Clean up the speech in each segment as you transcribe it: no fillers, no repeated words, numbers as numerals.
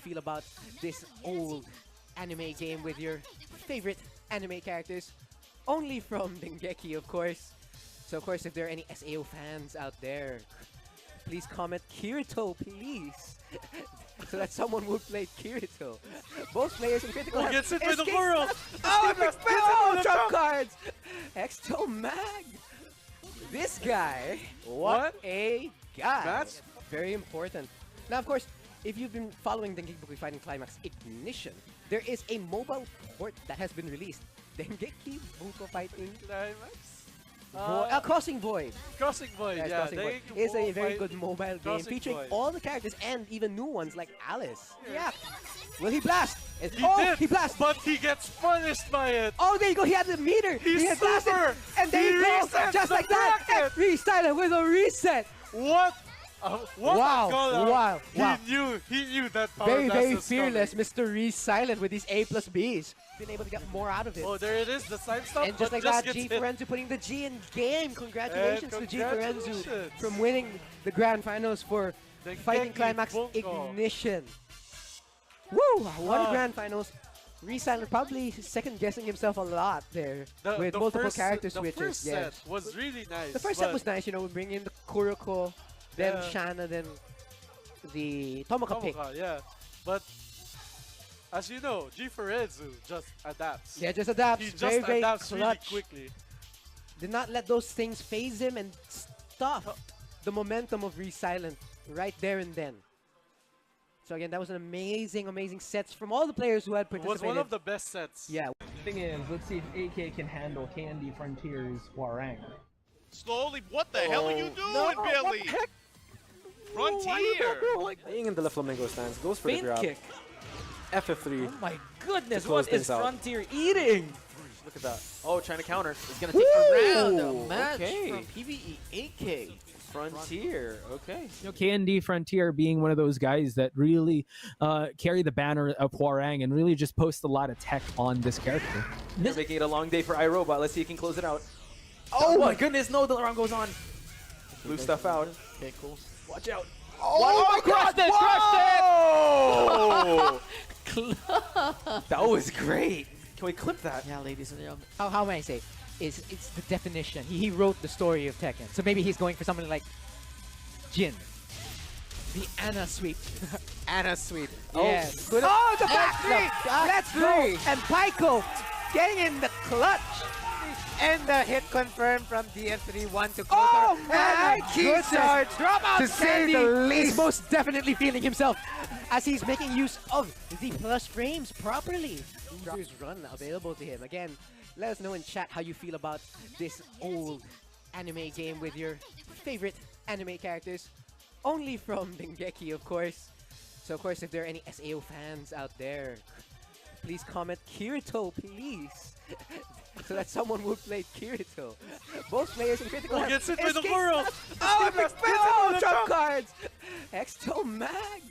feel about this old anime game with your favorite anime characters. Only from Dengeki, of course. So, of course, if there are any SAO fans out there, please comment Kirito, please. So that someone will play Kirito. Both players in critical Who gets hit by the escape- world? Oh, trump cards! Exto Mag! This guy, what a guy! That's very important. Now, of course, if you've been following Dengeki Fighting Climax Ignition, there is a mobile port that has been released. Dengeki Bunko Fighting Climax? Crossing Void. Crossing Void, Yes, yeah. Crossing Void. Dengeki It's a Bunko very Fight- good mobile game Crossing featuring Void. all the characters and even new ones like Alice. Yeah. Will he blast? He He did, blasts! but he gets punished by it. Oh, there you go. He had the meter. He's he had blasted, super. and there He you go. resets Just the like that. bracket. Restarted with a reset. What? What Wow, a call-out. wow, wow. He knew that power Very, blast very was fearless, coming. Mr. Re-Silent with these A+Bs. Been able to get more out of it. Oh, there it is, the side stop. And just but like that, gets G hit. Forenzu putting the G in game. Congratulations to G Forenzu congratulations. from winning the grand finals for Dengeki Fighting Climax Bunko. Ignition. Woo! What a Ah. grand finals. Re-Silent probably second guessing himself a lot there with The multiple first- character the switches. first Yeah. set was really nice. The first set was nice, you know, bringing in the Kuroko, then Yeah. Shanna, then the Tomoka pick. Tomoka, yeah. But as you know, G Forenzu just adapts. Yeah, just adapts. He just very, very adapts really clutch. quickly. Did not let those things phase him and stop the momentum of Re-Silent right there and then. So again, that was an amazing, amazing sets from all the players who had It participated. was one of the best sets. Yeah. Thing is, let's see if AK can handle Candy Frontier's Hwoarang. Slowly, what the hell are you doing, Billy? Frontier! Being in the La Flamingo stands, goes for the Feint grab. kick. FF3. Oh my goodness, To close what is things out. Frontier eating? Look at that. Oh, trying to counter. He's gonna take the round. Ooh, A match okay. from PvE 8K. Frontier. Okay. You know, KND Frontier being one of those guys that really carry the banner of Hwoarang and really just post a lot of tech on this character. They're making it a long day for iRobot. Let's see if he can close it out. Oh my goodness, no, the round goes on. Blue stuff out. Okay, cool. Watch out. Oh my God! Oh! That was great. Can we clip that? Yeah, ladies and gentlemen. How may I say? It's the definition. He wrote the story of Tekken. So maybe he's going for something like Jin. The Anna sweep. Anna sweep. Yeah. Oh, the back three! Let's go! And Pyko getting in the clutch. And the hit confirmed from DF3-1 to close Oh our- my and a key goodness! charge Dropout to say Candy the least. is most definitely feeling himself as he's making use of the plus frames properly. Loser's run available to him. Again, let us know in chat how you feel about this old anime game with your favorite anime characters. Only from Dengeki, of course. So, of course, if there are any SAO fans out there, please comment Kirito, please. So that someone will play Kirito. Both players in critical Who gets hit by the escape- world? Oh, trump cards! Exto Mag!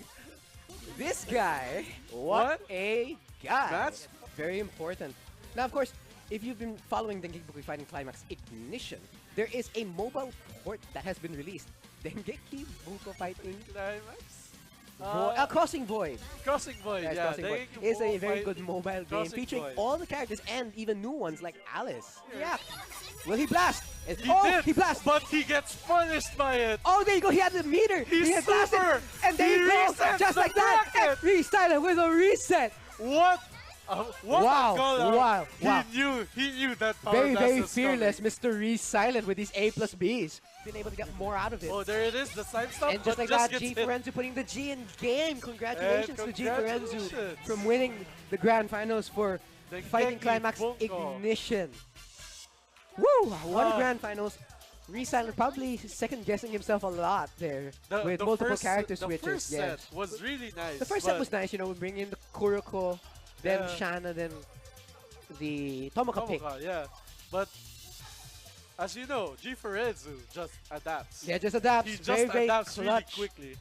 This guy, what a guy! That's very important. Now, of course, if you've been following Dengeki Fighting Climax Ignition, there is a mobile port that has been released. Dengeki Bunko Fighting Climax? Crossing Void. Crossing Void, Yes, yeah. Crossing Void. Dengeki It's a Bunko very Fight- good mobile game Crossing featuring Void. all the characters and even new ones like Alice. Yeah. Will he blast? He Oh, did, he blasts! but he gets punished by it. Oh, there you go. He had the meter. He's he had blasted, super. and there He you go. resets Just the like that. bracket. Restarted with a reset. What? What Wow, a call-out. wow, wow. He knew that power Very, blast very was fearless, coming. Mr. Re-Silent with these A+Bs. Been able to get more out of it. Oh, there it is, the side stop. And just but like that, gets G hit. Forenzu putting the G in game. Congratulations to G Forenzu congratulations. from winning the grand finals for Dengeki Fighting Climax Bunko. Ignition. Woo! What a Ah. grand finals. Re-Silent probably second guessing himself a lot there with The multiple first- character the switches. first Yeah. set was really nice. The first set but was nice, you know, bringing in the Kuroko, then Yeah. Shanna, then the Tomoka pick. Tomoka, yeah. But as you know, G Forenzu just adapts. Yeah, just adapts. He just very, very adapts really clutch. quickly.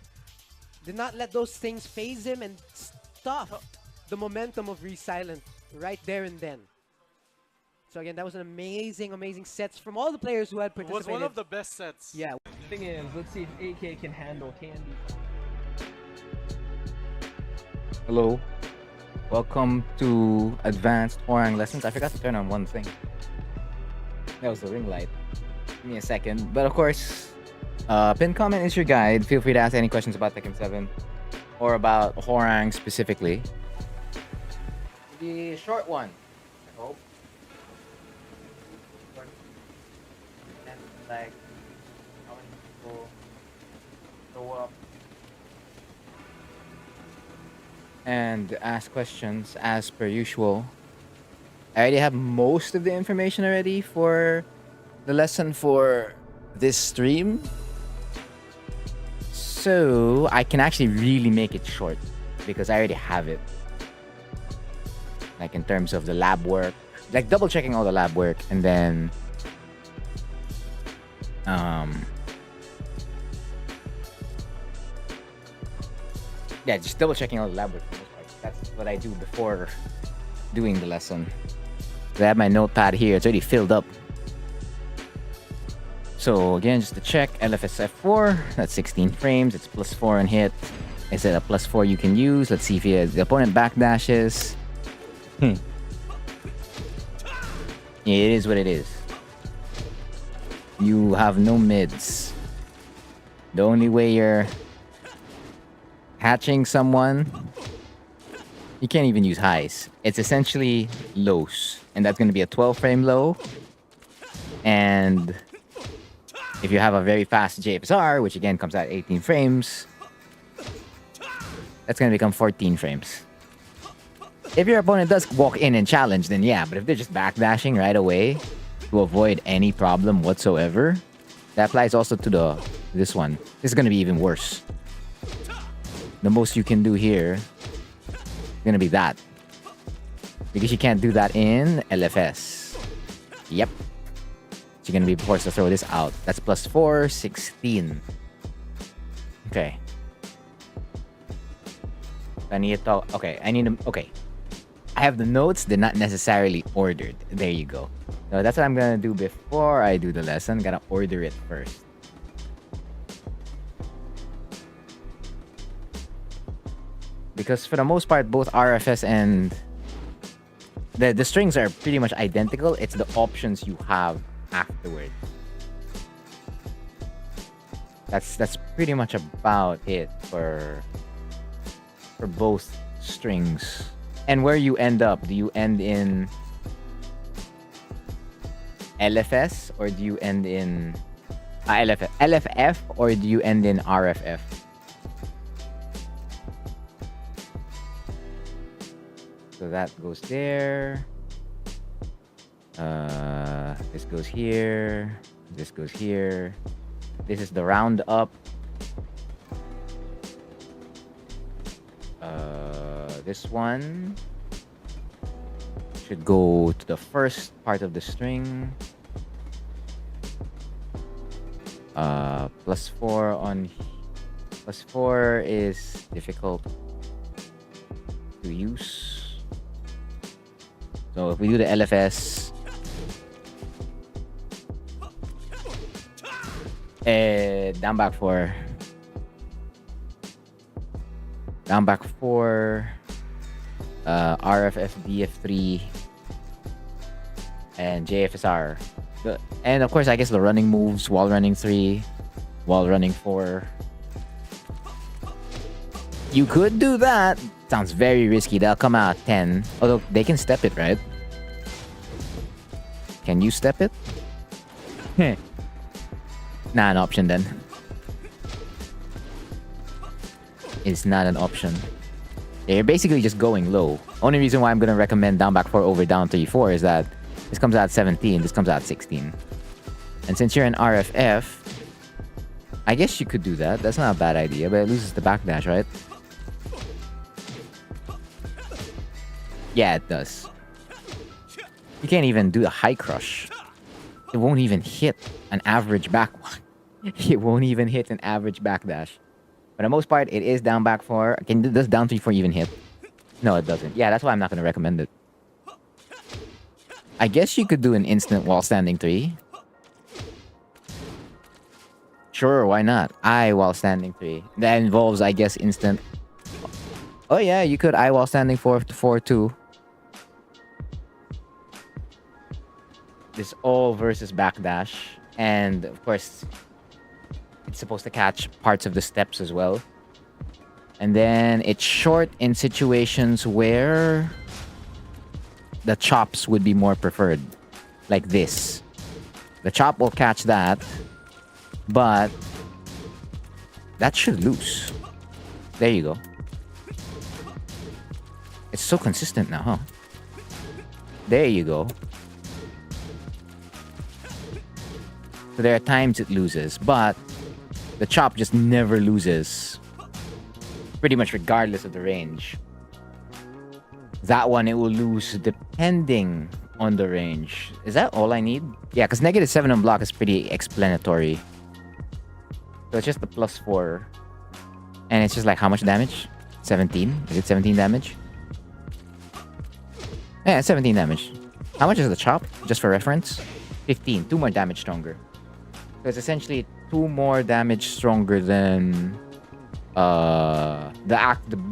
Did not let those things phase him and stop the momentum of Re-Silent right there and then. So again, that was an amazing, amazing sets from all the players who had It was participated. one of the best sets. Yeah. Thing is, let's see if AK can handle Candy. Hello. Welcome to Advanced Hwoarang Lessons. I forgot to turn on one thing. That was the ring light. Give me a second. But of course, pinned comment is your guide. Feel free to ask any questions about Tekken 7 or about Hwoarang specifically. The short one, I hope. Like, how many people show up and ask questions as per usual. I already have most of the information already for the lesson for this stream. So I can actually really make it short because I already have it. Like in terms of the lab work, like double checking all the lab work and then yeah, just double checking all the lab work for the most part. That's what I do before doing the lesson. I have my notepad here, it's already filled up. So again, just to check, LFS F4, that's 16 frames, it's +4 on hit. Is it a +4 you can use? Let's see if the opponent backdashes. Yeah, it is what it is. You have no mids. The only way you're hatching someone, you can't even use highs. It's essentially lows. And that's going to be a 12 frame low. And if you have a very fast JFSR, which again comes at 18 frames, that's going to become 14 frames. If your opponent does walk in and challenge, then yeah. But if they're just backdashing right away to avoid any problem whatsoever, that applies also to this one. This is going to be even worse. The most you can do here is going to be that. Because you can't do that in LFS. Yep. So you're going to be forced to throw this out. That's +4, 16. Okay. I need to talk. Okay, I need to. Okay. I have the notes, they're not necessarily ordered. There you go. So that's what I'm gonna do before I do the lesson. Gotta order it first. Because for the most part, both RFS and the strings are pretty much identical. It's the options you have afterwards. That's pretty much about it for both strings. And where you end up, do you end in LFS or do you end in LFF or do you end in RFF? So that goes there. This goes here. This goes here. This is the roundup. This one should go to the first part of the string. +4 on +4 is difficult to use. So if we do the LFS, down back 4, down back 4. RFF, DF3, and JFSR. And of course, I guess the running moves, wall running 3, wall running 4. You could do that. Sounds very risky. They'll come out 10. Although they can step it, right? Can you step it? Not an option then. It's not an option. You're basically just going low. Only reason why I'm going to recommend down back 4 over down 3-4 is that this comes out 17, this comes out 16. And since you're in RFF, I guess you could do that. That's not a bad idea, but it loses the backdash, right? Yeah, it does. You can't even do the high crush. It won't even hit an average back one. It won't even hit an average backdash. For the most part, it is down back 4. Does down 3-4 even hit? No, it doesn't. Yeah, that's why I'm not going to recommend it. I guess you could do an instant wall standing 3. Sure, why not? While standing 3. That involves, I guess, instant Oh yeah, you could eye wall standing 4-4-2. This all versus backdash, and of course, it's supposed to catch parts of the steps as well. And then it's short in situations where the chops would be more preferred, like this. The chop will catch that, but that should lose. There you go. It's so consistent now, huh? There you go. So there are times it loses, but the chop just never loses. Pretty much regardless of the range. That one, it will lose depending on the range. Is that all I need? Yeah, because -7 on block is pretty explanatory. So it's just the +4. And it's just like how much damage? 17? Is it 17 damage? Yeah, 17 damage. How much is the chop? Just for reference? 15. 2 more damage stronger. So it's essentially 2 more damage stronger than the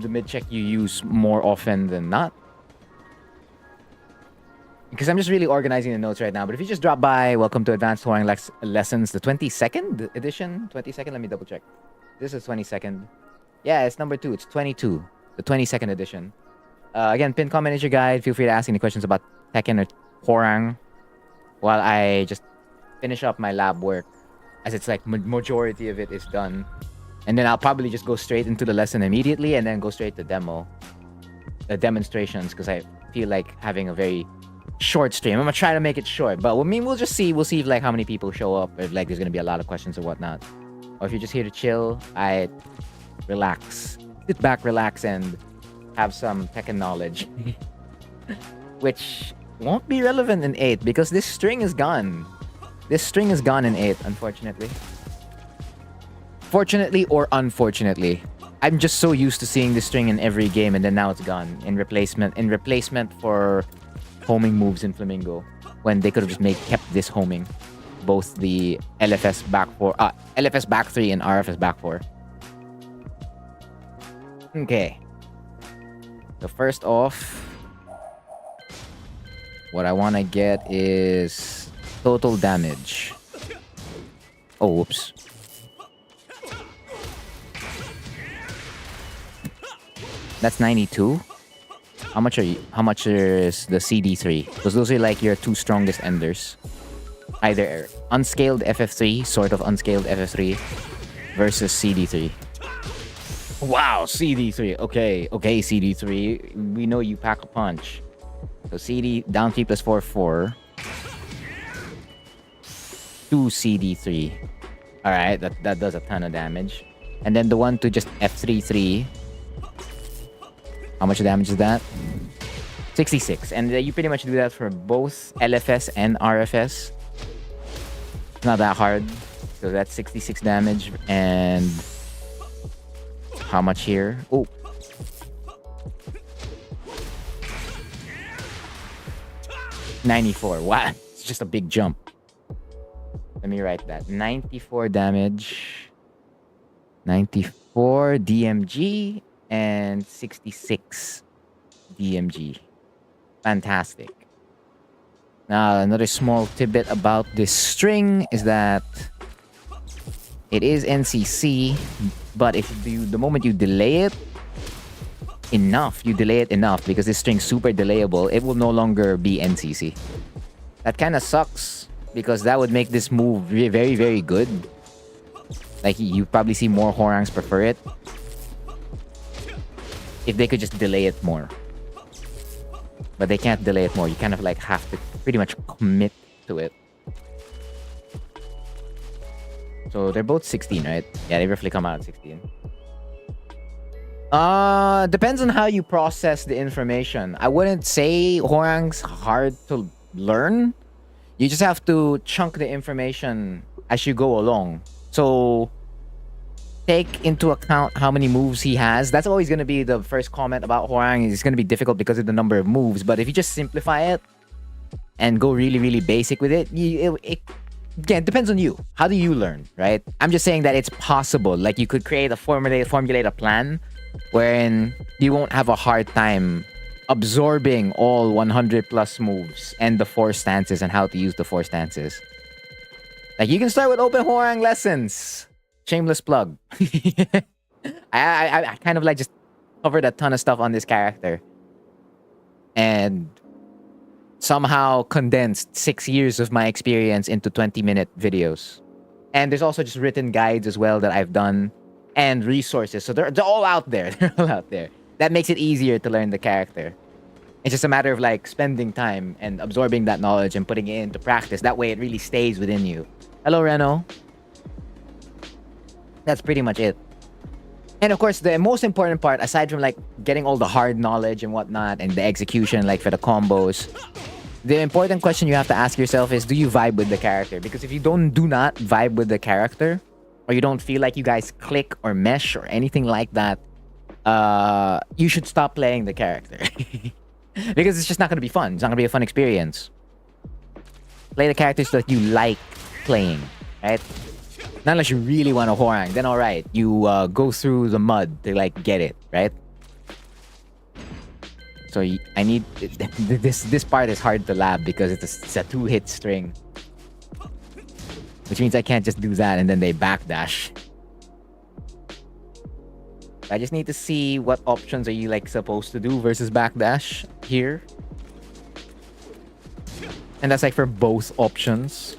mid check you use more often than not. Because I'm just really organizing the notes right now. But if you just drop by, welcome to Advanced Hwoarang Lessons, the 22nd edition. 22nd, let me double check. This is 22nd. Yeah, it's number 2. It's 22. The 22nd edition. Again, pin comment is your guide. Feel free to ask any questions about Tekken or Hwoarang while I just finish up my lab work, as it's like majority of it is done. And then I'll probably just go straight into the lesson immediately and then go straight to demonstrations, because I feel like having a very short stream. I'm gonna try to make it short, but I mean, we'll just see. We'll see if like how many people show up, if like there's gonna be a lot of questions or whatnot. Or if you're just here to chill, relax. Sit back, relax, and have some Tekken knowledge. Which won't be relevant in 8 because this string is gone. This string is gone in 8, unfortunately. Fortunately or unfortunately. I'm just so used to seeing this string in every game, and then now it's gone in replacement for homing moves in Flamingo, when they could have just kept this homing. Both the LFS back 4, LFS back 3 and RFS back 4. Okay. So first off, what I want to get is total damage. Oh, whoops. That's 92. How much is the CD3? Because those are like your 2 strongest enders. Either unscaled FF3, sort of unscaled FF3, versus CD3. Wow, CD3. Okay, CD3. We know you pack a punch. So CD down 3 + 4, 4. 2 CD3. Alright, that does a ton of damage. And then the one to just F3-3. How much damage is that? 66. And you pretty much do that for both LFS and RFS. It's not that hard. So that's 66 damage. And how much here? Oh. $94. Wow. It's just a big jump. Let me write that. 94 damage. 94 DMG. And 66 DMG. Fantastic. Now, another small tidbit about this string is that it is NCC, but if the moment you delay it enough, because this string's super delayable, it will no longer be NCC. That kind of sucks, because that would make this move very, very good. Like, you probably see more Hwoarangs prefer it if they could just delay it more. But they can't delay it more. You kind of like have to pretty much commit to it. So they're both 16, right? Yeah, they roughly come out at 16. Depends on how you process the information. I wouldn't say Hwoarang's hard to learn. You just have to chunk the information as you go along. So take into account how many moves he has. That's always going to be the first comment about Hwoarang. It's going to be difficult because of the number of moves. But if you just simplify it and go really, really basic with it, again, it depends on you. How do you learn, right? I'm just saying that it's possible. Like, you could formulate a plan wherein you won't have a hard time absorbing all 100 plus moves and the 4 stances and how to use the 4 stances. Like, you can start with open Hwoarang lessons. Shameless plug. I kind of like just covered a ton of stuff on this character and somehow condensed 6 years of my experience into 20-minute videos. And there's also just written guides as well that I've done and resources. So they're all out there. They're all out there. That makes it easier to learn the character. It's just a matter of like spending time and absorbing that knowledge and putting it into practice. That way it really stays within you. Hello, Reno. That's pretty much it. And of course, the most important part, aside from like getting all the hard knowledge and whatnot and the execution, like for the combos, the important question you have to ask yourself is, do you vibe with the character? Because if you do not vibe with the character, or you don't feel like you guys click or mesh or anything like that, you should stop playing the character. Because it's just not going to be fun. It's not going to be a fun experience. Play the characters that you like playing, right? Not unless you really want a Hwoarang, then alright, you go through the mud to like get it, right? So I need this part is hard to lab because it's a 2-hit string, which means I can't just do that and then they backdash. I just need to see what options are you like supposed to do versus backdash here, and that's like for both options.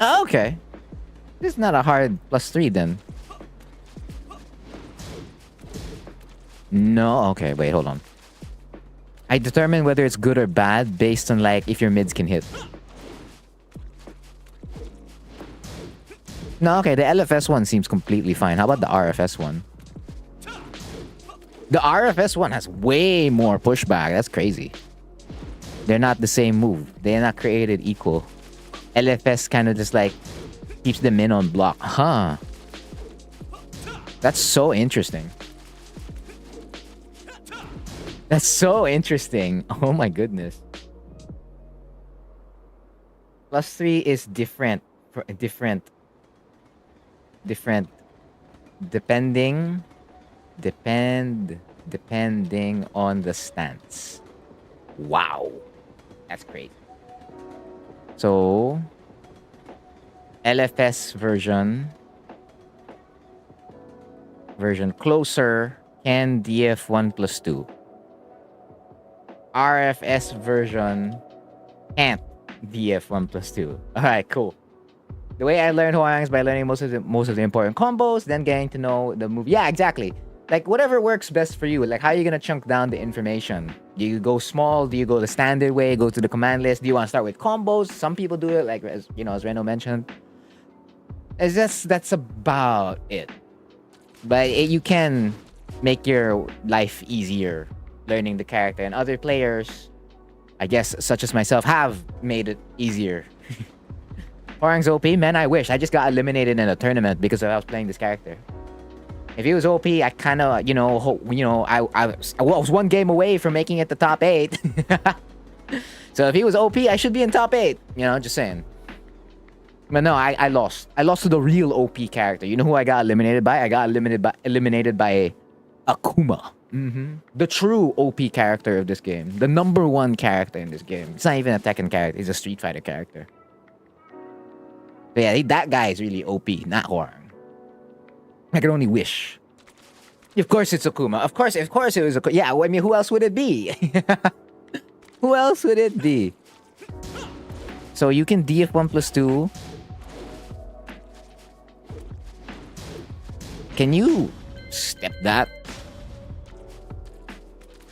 Okay, this is not a hard +3 then. No, okay, wait, hold on. I determine whether it's good or bad based on like if your mids can hit. No, okay, the LFS one seems completely fine. How about the RFS one? The RFS one has way more pushback. That's crazy. They're not the same move. They're not created equal. LFS kind of just like keeps them in on block. Huh. That's so interesting. That's so interesting. Oh my goodness. +3 is different. Different depending on the stance. Wow, that's great. So LFS version closer can DF 1+2. RFS version can't DF 1+2. All right, cool. The way I learned Hwoarang is by learning most of the important combos, then getting to know the move. Yeah, exactly. Like whatever works best for you. Like how are you gonna chunk down the information? Do you go small? Do you go the standard way? Go to the command list? Do you want to start with combos? Some people do it, like as Reno mentioned. That's about it. But you can make your life easier learning the character, and other players, I guess, such as myself, have made it easier. Hwoarang's OP, man, I wish. I just got eliminated in a tournament because I was playing this character. If he was OP, I kind of, I was one game away from making it the top 8. So if he was OP, I should be in top 8. Just saying. But no, I lost. I lost to the real OP character. You know who I got eliminated by? I got eliminated by Akuma. The true OP character of this game. The #1 character in this game. It's not even a Tekken character. It's a Street Fighter character. But yeah, that guy is really OP, not Hwoarang. I can only wish. Of course it's Akuma. Of course it was Akuma. Yeah, I mean, who else would it be? Who else would it be? So you can DF 1+2. Can you step that?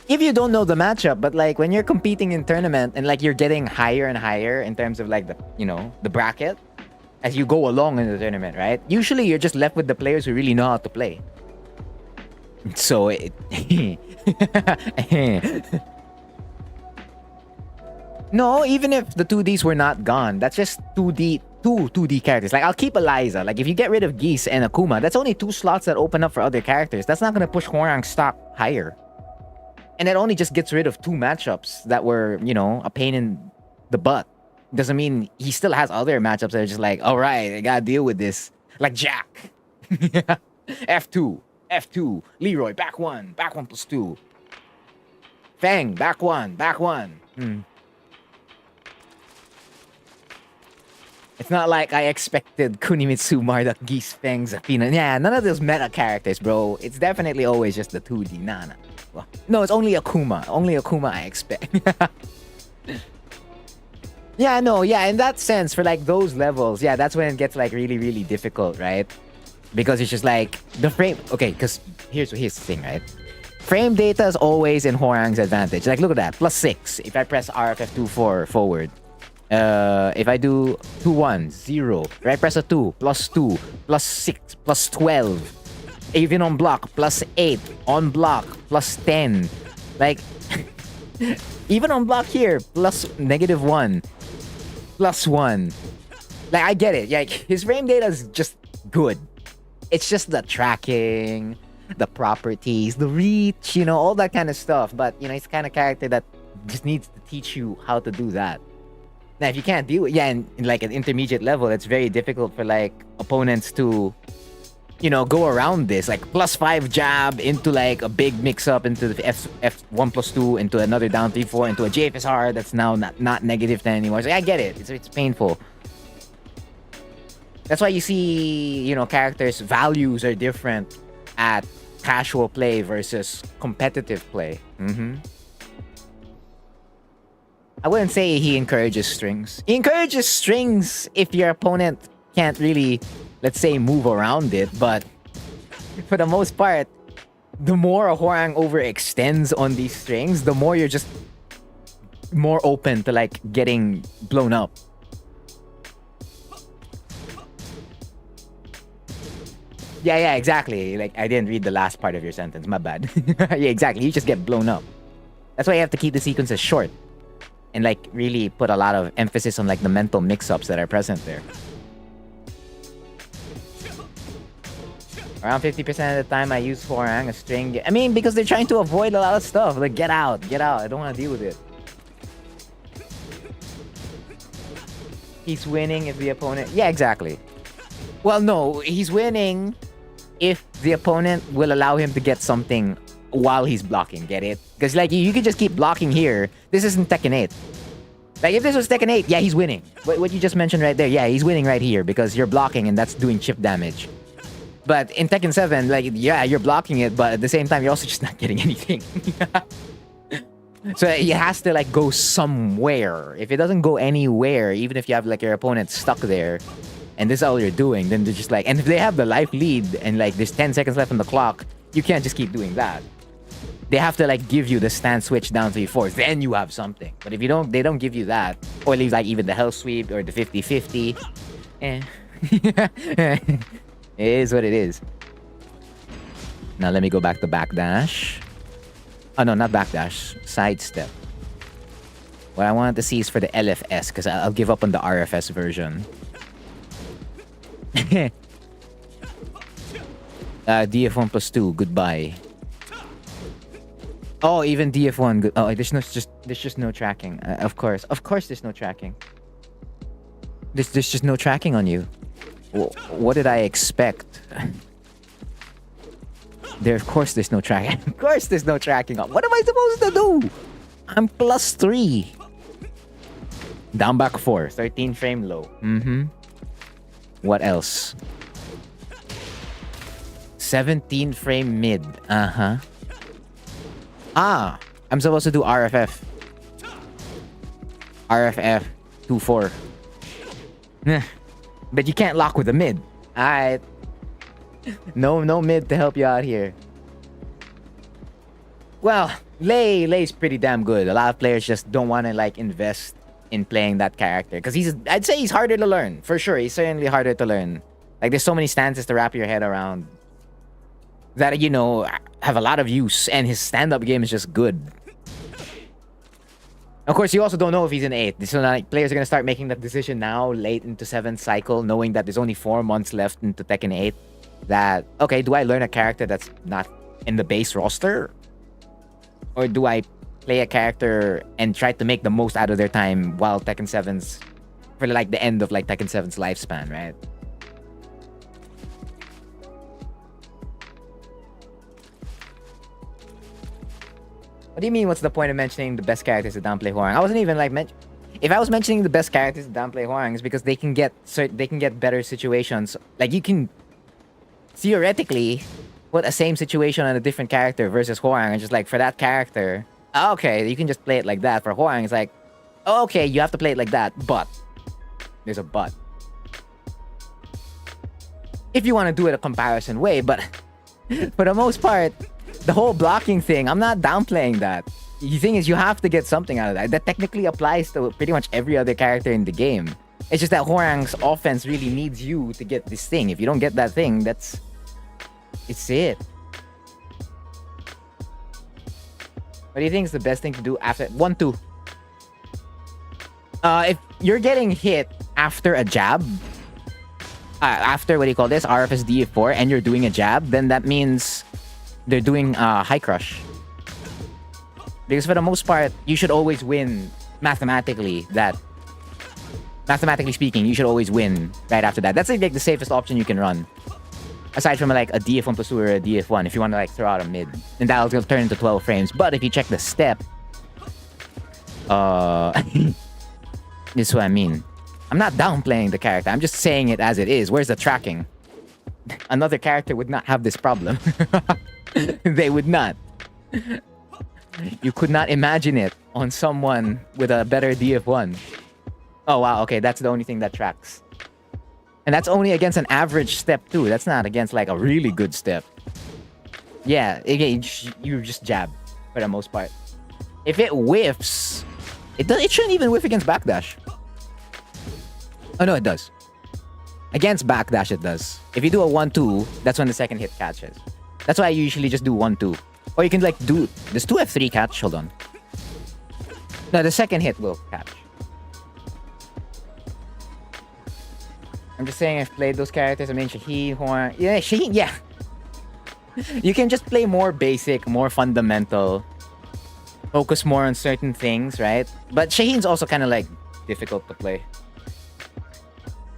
If you don't know the matchup, but like when you're competing in tournament and like you're getting higher and higher in terms of like the bracket as you go along in the tournament, right? Usually you're just left with the players who really know how to play. So no, even if the 2Ds were not gone, that's just 2D characters. Like I'll keep Eliza. Like if you get rid of Geese and Akuma, that's only 2 slots that open up for other characters. That's not gonna push Hwoarang's stock higher. And it only just gets rid of 2 matchups that were, a pain in the butt. Doesn't mean he still has other matchups that are just like, all right, I gotta deal with this. Like Jack. F2, F2. Leroy, back 1 plus 2. Fang, back 1, back 1. It's not like I expected Kunimitsu, Marduk, Geese, Fang, Zafina. Yeah, none of those meta characters, bro. It's definitely always just the 2D Nana. Well, no, it's only Akuma. Only Akuma I expect. Yeah, no, yeah, in that sense, for like those levels, yeah, that's when it gets like really, really difficult, right? Because it's just like the frame. Okay, because here's the thing, right? Frame data is always in Hwoarang's advantage. Like, look at that, +6. If I press RFF2 for forward, if I do 2-1, 0. If I press a 2, +2, +6, +12. Even on block, +8. On block, +10. Like, even on block here, +(-1). +1. Like, I get it. Like, his frame data is just good. It's just the tracking, the properties, the reach, you know, all that kind of stuff. But, you know, he's the kind of character that just needs to teach you how to do that. Now, if you can't do it, yeah, in like an intermediate level, it's very difficult for, like, opponents to, you know, go around this. Like, +5 jab into, like, a big mix-up into the F1 +2, into another down 3-4, into a JFSR that's now not -10 anymore. So, I get it. It's painful. That's why you see, you know, characters' values are different at casual play versus competitive play. I wouldn't say he encourages strings. He encourages strings if your opponent can't really, let's say, move around it. But for the most part, the more a Hwoarang overextends on these strings, the more you're just more open to, like, getting blown up. Yeah, exactly. Like, I didn't read the last part of your sentence. My bad. Yeah, exactly. You just get blown up. That's why you have to keep the sequences short. And, like, really put a lot of emphasis on, like, the mental mix-ups that are present there. Around 50% of the time I use Hwoarang, a string. I mean, because they're trying to avoid a lot of stuff. Like, get out. I don't want to deal with it. He's winning if the opponent... Yeah, exactly. Well, no. He's winning if the opponent will allow him to get something while he's blocking. Get it? Because, like, you could just keep blocking here. This isn't Tekken 8. Like, if this was Tekken 8, yeah, he's winning. What you just mentioned right there, yeah, he's winning right here because you're blocking and that's doing chip damage. But in Tekken 7, like, yeah, you're blocking it, but at the same time, you're also just not getting anything. So it has to, like, go somewhere. If it doesn't go anywhere, even if you have, like, your opponent stuck there, and this is all you're doing, then they're just like... And if they have the life lead, and, like, there's 10 seconds left on the clock, you can't just keep doing that. They have to, like, give you the stand switch down 3-4. Then you have something. But if you don't, they don't give you that. Or leave, like, even the hell sweep or the 50-50. It is what it is. Now let me go back to backdash. Oh, no, not backdash. Sidestep. What I wanted to see is for the LFS, because I'll give up on the RFS version. DF1 +2, goodbye. Oh, even DF1, good. Oh, there's just no tracking. Of course, there's no tracking. There's just no tracking on you. What did I expect? Of course there's no tracking. Of course there's no tracking. What am I supposed to do? I'm +3. Down back 4. 13 frame low. What else? 17 frame mid. Ah, I'm supposed to do RFF. RFF 2-4. But you can't lock with the mid. Alright. No mid to help you out here. Well, Lay's pretty damn good. A lot of players just don't want to, like, invest in playing that character. Because I'd say he's harder to learn. For sure, he's certainly harder to learn. Like, there's so many stances to wrap your head around that, you know, have a lot of use. And his stand-up game is just good. Of course, you also don't know if he's in 8. So, like, players are going to start making that decision now, late into 7th cycle, knowing that there's only 4 months left into Tekken 8. That, okay, do I learn a character that's not in the base roster? Or do I play a character and try to make the most out of their time while Tekken 7's... for, like, the end of, like, Tekken 7's lifespan, right? What do you mean? What's the point of mentioning the best characters to downplay Hwoarang? I wasn't even like if I was mentioning the best characters to downplay Hwoarang, it's because they can get better situations. Like you can theoretically put a same situation on a different character versus Hwoarang, and just like for that character, okay, you can just play it like that. For Hwoarang, it's like, okay, you have to play it like that, but there's a but. If you want to do it a comparison way, but for the most part, the whole blocking thing, I'm not downplaying that. The thing is, you have to get something out of that. That technically applies to pretty much every other character in the game. It's just that Hwoarang's offense really needs you to get this thing. If you don't get that thing, it's it. What do you think is the best thing to do after 1-2? If you're getting hit after a jab, after what do you call this, RFS DF4, and you're doing a jab, then that means they're doing high crush. Because for the most part, you should always win mathematically. Mathematically speaking, you should always win right after that. That's like the safest option you can run. Aside from like a DF1+2 or a DF1, if you want to like throw out a mid. And that'll turn into 12 frames. But if you check the step, this is what I mean. I'm not downplaying the character. I'm just saying it as it is. Where's the tracking? Another character would not have this problem. They would not. You could not imagine it on someone with a better DF1. Oh, wow. Okay, that's the only thing that tracks. And that's only against an average step, too. That's not against, like, a really good step. Yeah, again, you just jab for the most part. If it whiffs, it shouldn't even whiff against backdash. Oh, no, it does. Against backdash, it does. If you do a 1-2, that's when the second hit catches. That's why I usually just do 1-2. Or you can, like, do this 2F3 catch. Hold on. No, the second hit will catch. I'm just saying I've played those characters. I mean, Shaheen, Hwoarang. Yeah, Shaheen, yeah. You can just play more basic, more fundamental. Focus more on certain things, right? But Shaheen's also kind of, like, difficult to play.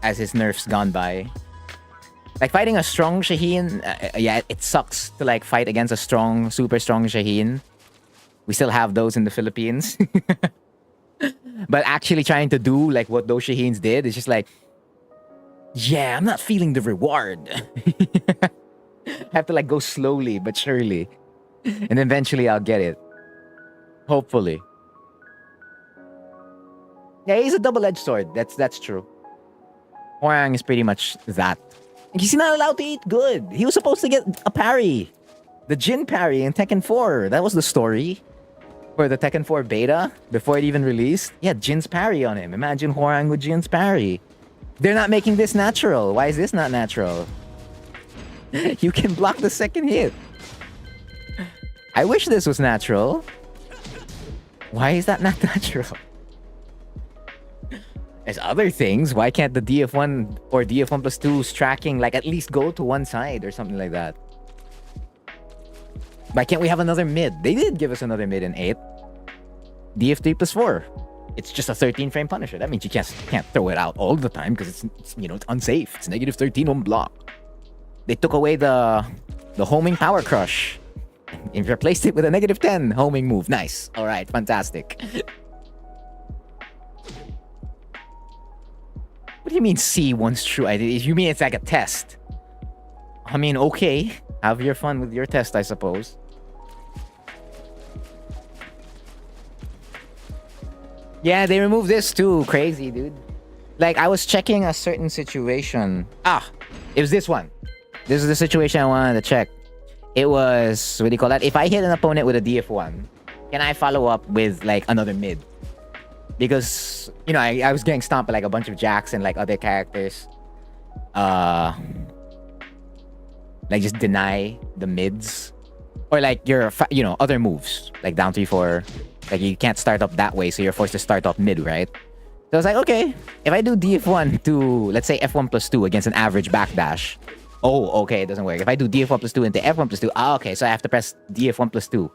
As his nerfs gone by. Like, fighting a strong Shaheen, yeah, it sucks to, like, fight against a strong, super strong Shaheen. We still have those in the Philippines. But actually trying to do, like, what those Shaheens did, is just like, yeah, I'm not feeling the reward. I have to, like, go slowly but surely. And eventually I'll get it. Hopefully. Yeah, he's a double-edged sword. That's true. Hwoarang is pretty much that. He's not allowed to eat good. He was supposed to get a parry. The Jin parry in Tekken 4. That was the story. For the Tekken 4 beta, before it even released. Yeah, Jin's parry on him. Imagine Hwoarang with Jin's parry. They're not making this natural. Why is this not natural? You can block the second hit. I wish this was natural. Why is that not natural? There's other things. Why can't the DF1 or DF1+2's tracking like at least go to one side or something like that? Why can't we have another mid? They did give us another mid in 8. DF3+4. It's just a 13 frame Punisher. That means you can't throw it out all the time because it's you know, it's unsafe. It's negative 13 on block. They took away the homing power crush and replaced it with a negative 10 homing move. Nice. All right, fantastic. What do you mean see one's true identity? You mean it's like a test? I mean, okay. Have your fun with your test, I suppose. Yeah, they removed this too. Crazy, dude. Like, I was checking a certain situation. It was this one. This is the situation I wanted to check. It was, what do you call that? If I hit an opponent with a DF1, can I follow up with, like, another mid? Because, you know, I was getting stomped by, like, a bunch of jacks and, like, other characters. Like, just deny the mids. Or, like, your, you know, other moves. Like, down 3-4. Like, you can't start up that way, so you're forced to start off mid, right? So I was like, okay, if I do DF1 to, let's say, F1+2 against an average backdash. Oh, okay, it doesn't work. If I do DF1+2 into F1+2, okay, so I have to press DF1+2.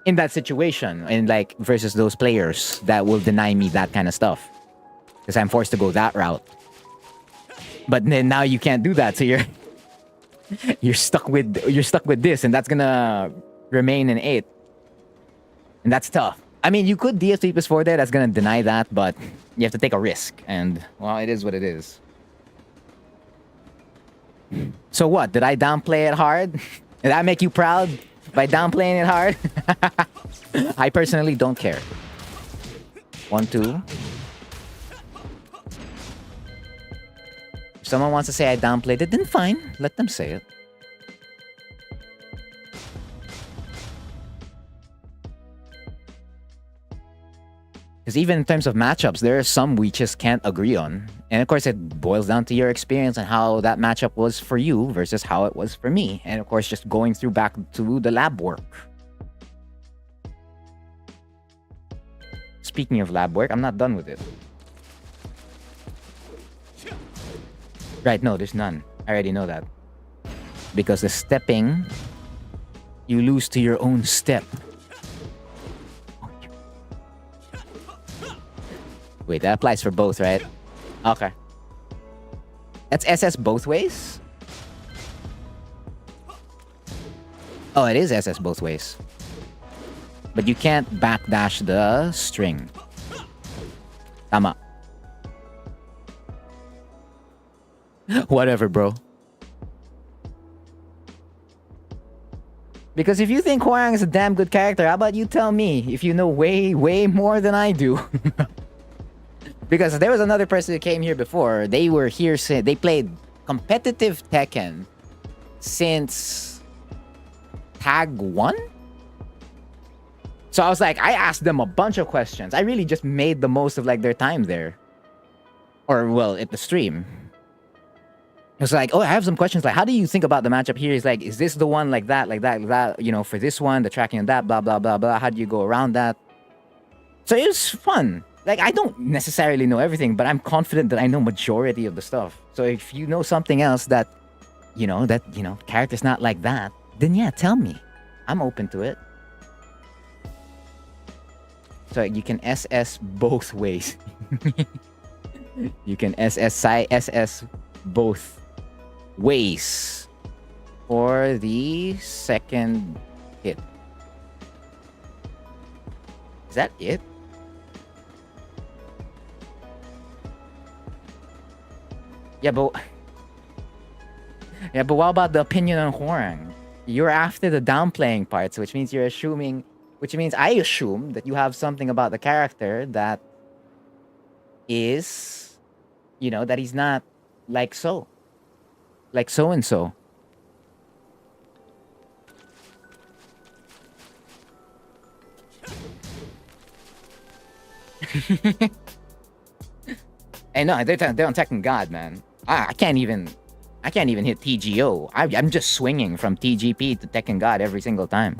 In that situation, and like, versus those players that will deny me that kind of stuff. Because I'm forced to go that route. But then now you can't do that, so you're stuck with this, and that's gonna remain in 8. And that's tough. I mean, you could DF3 plus 4 there. That's going to deny that, but you have to take a risk. And, well, it is what it is. So what? Did I downplay it hard? Did that make you proud by downplaying it hard? I personally don't care. 1, 2. If someone wants to say I downplayed it, then fine. Let them say it. Because even in terms of matchups, there are some we just can't agree on. And of course, it boils down to your experience and how that matchup was for you versus how it was for me. And of course, just going through back to the lab work. Speaking of lab work, I'm not done with it. Right, no, there's none. I already know that. Because the stepping, you lose to your own step. Wait, that applies for both, right? Okay. That's SS both ways? Oh, it is SS both ways. But you can't backdash the string. Tama. Whatever, bro. Because if you think Hwoarang is a damn good character, how about you tell me if you know way, way more than I do? Because there was another person who came here before. They were here since they played competitive Tekken since Tag 1? So I was like, I asked them a bunch of questions. I really just made the most of like their time there. Or well, at the stream. It was like, oh, I have some questions. Like, how do you think about the matchup here? He's like, is this the one like that, like that, like that? You know, for this one, the tracking on that, blah, blah, blah, blah. How do you go around that? So it was fun. Like, I don't necessarily know everything, but I'm confident that I know majority of the stuff. So if you know something else that, character's not like that, then yeah, tell me. I'm open to it. So you can SS both ways. You can SS both ways for the second hit. Is that it? Yeah, but what about the opinion on Hwoarang? You're after the downplaying parts, which means I assume that you have something about the character that is, that he's not like so and so. Hey, no, they're on Tekken God, man. I can't even hit TGO. I'm just swinging from TGP to Tekken God every single time.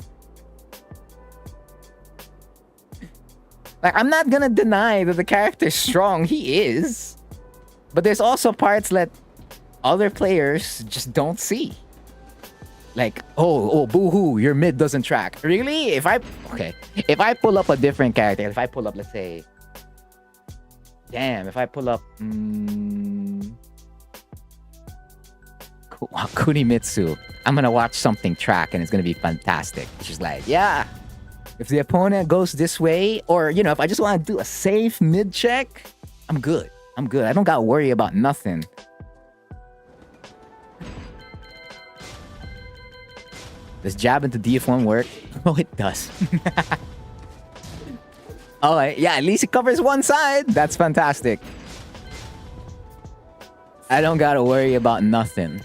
Like, I'm not gonna deny that the character's strong. He is. But there's also parts that other players just don't see. Like, oh, boo-hoo, your mid doesn't track. Really? If I pull up a different character, if I pull up, let's say... Damn, if I pull up... Kunimitsu, I'm gonna watch something track and it's gonna be fantastic. It's just like, yeah, if the opponent goes this way, or if I just want to do a safe mid check, I'm good. I don't gotta worry about nothing. Does jab into DF1 work? Oh, it does. Alright, yeah, at least it covers one side. That's fantastic. I don't gotta worry about nothing.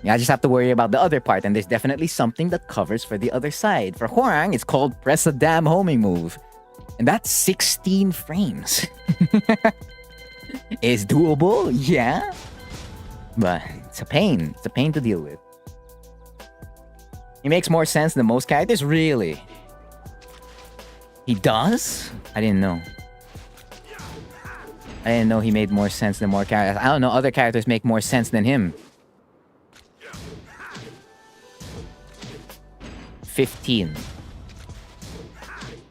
Yeah, I just have to worry about the other part, and there's definitely something that covers for the other side. For Hwoarang, it's called press a damn homing move. And that's 16 frames. It's doable, yeah. But it's a pain. It's a pain to deal with. He makes more sense than most characters, really. He does? I didn't know. I didn't know he made more sense than more characters. I don't know, other characters make more sense than him. 15.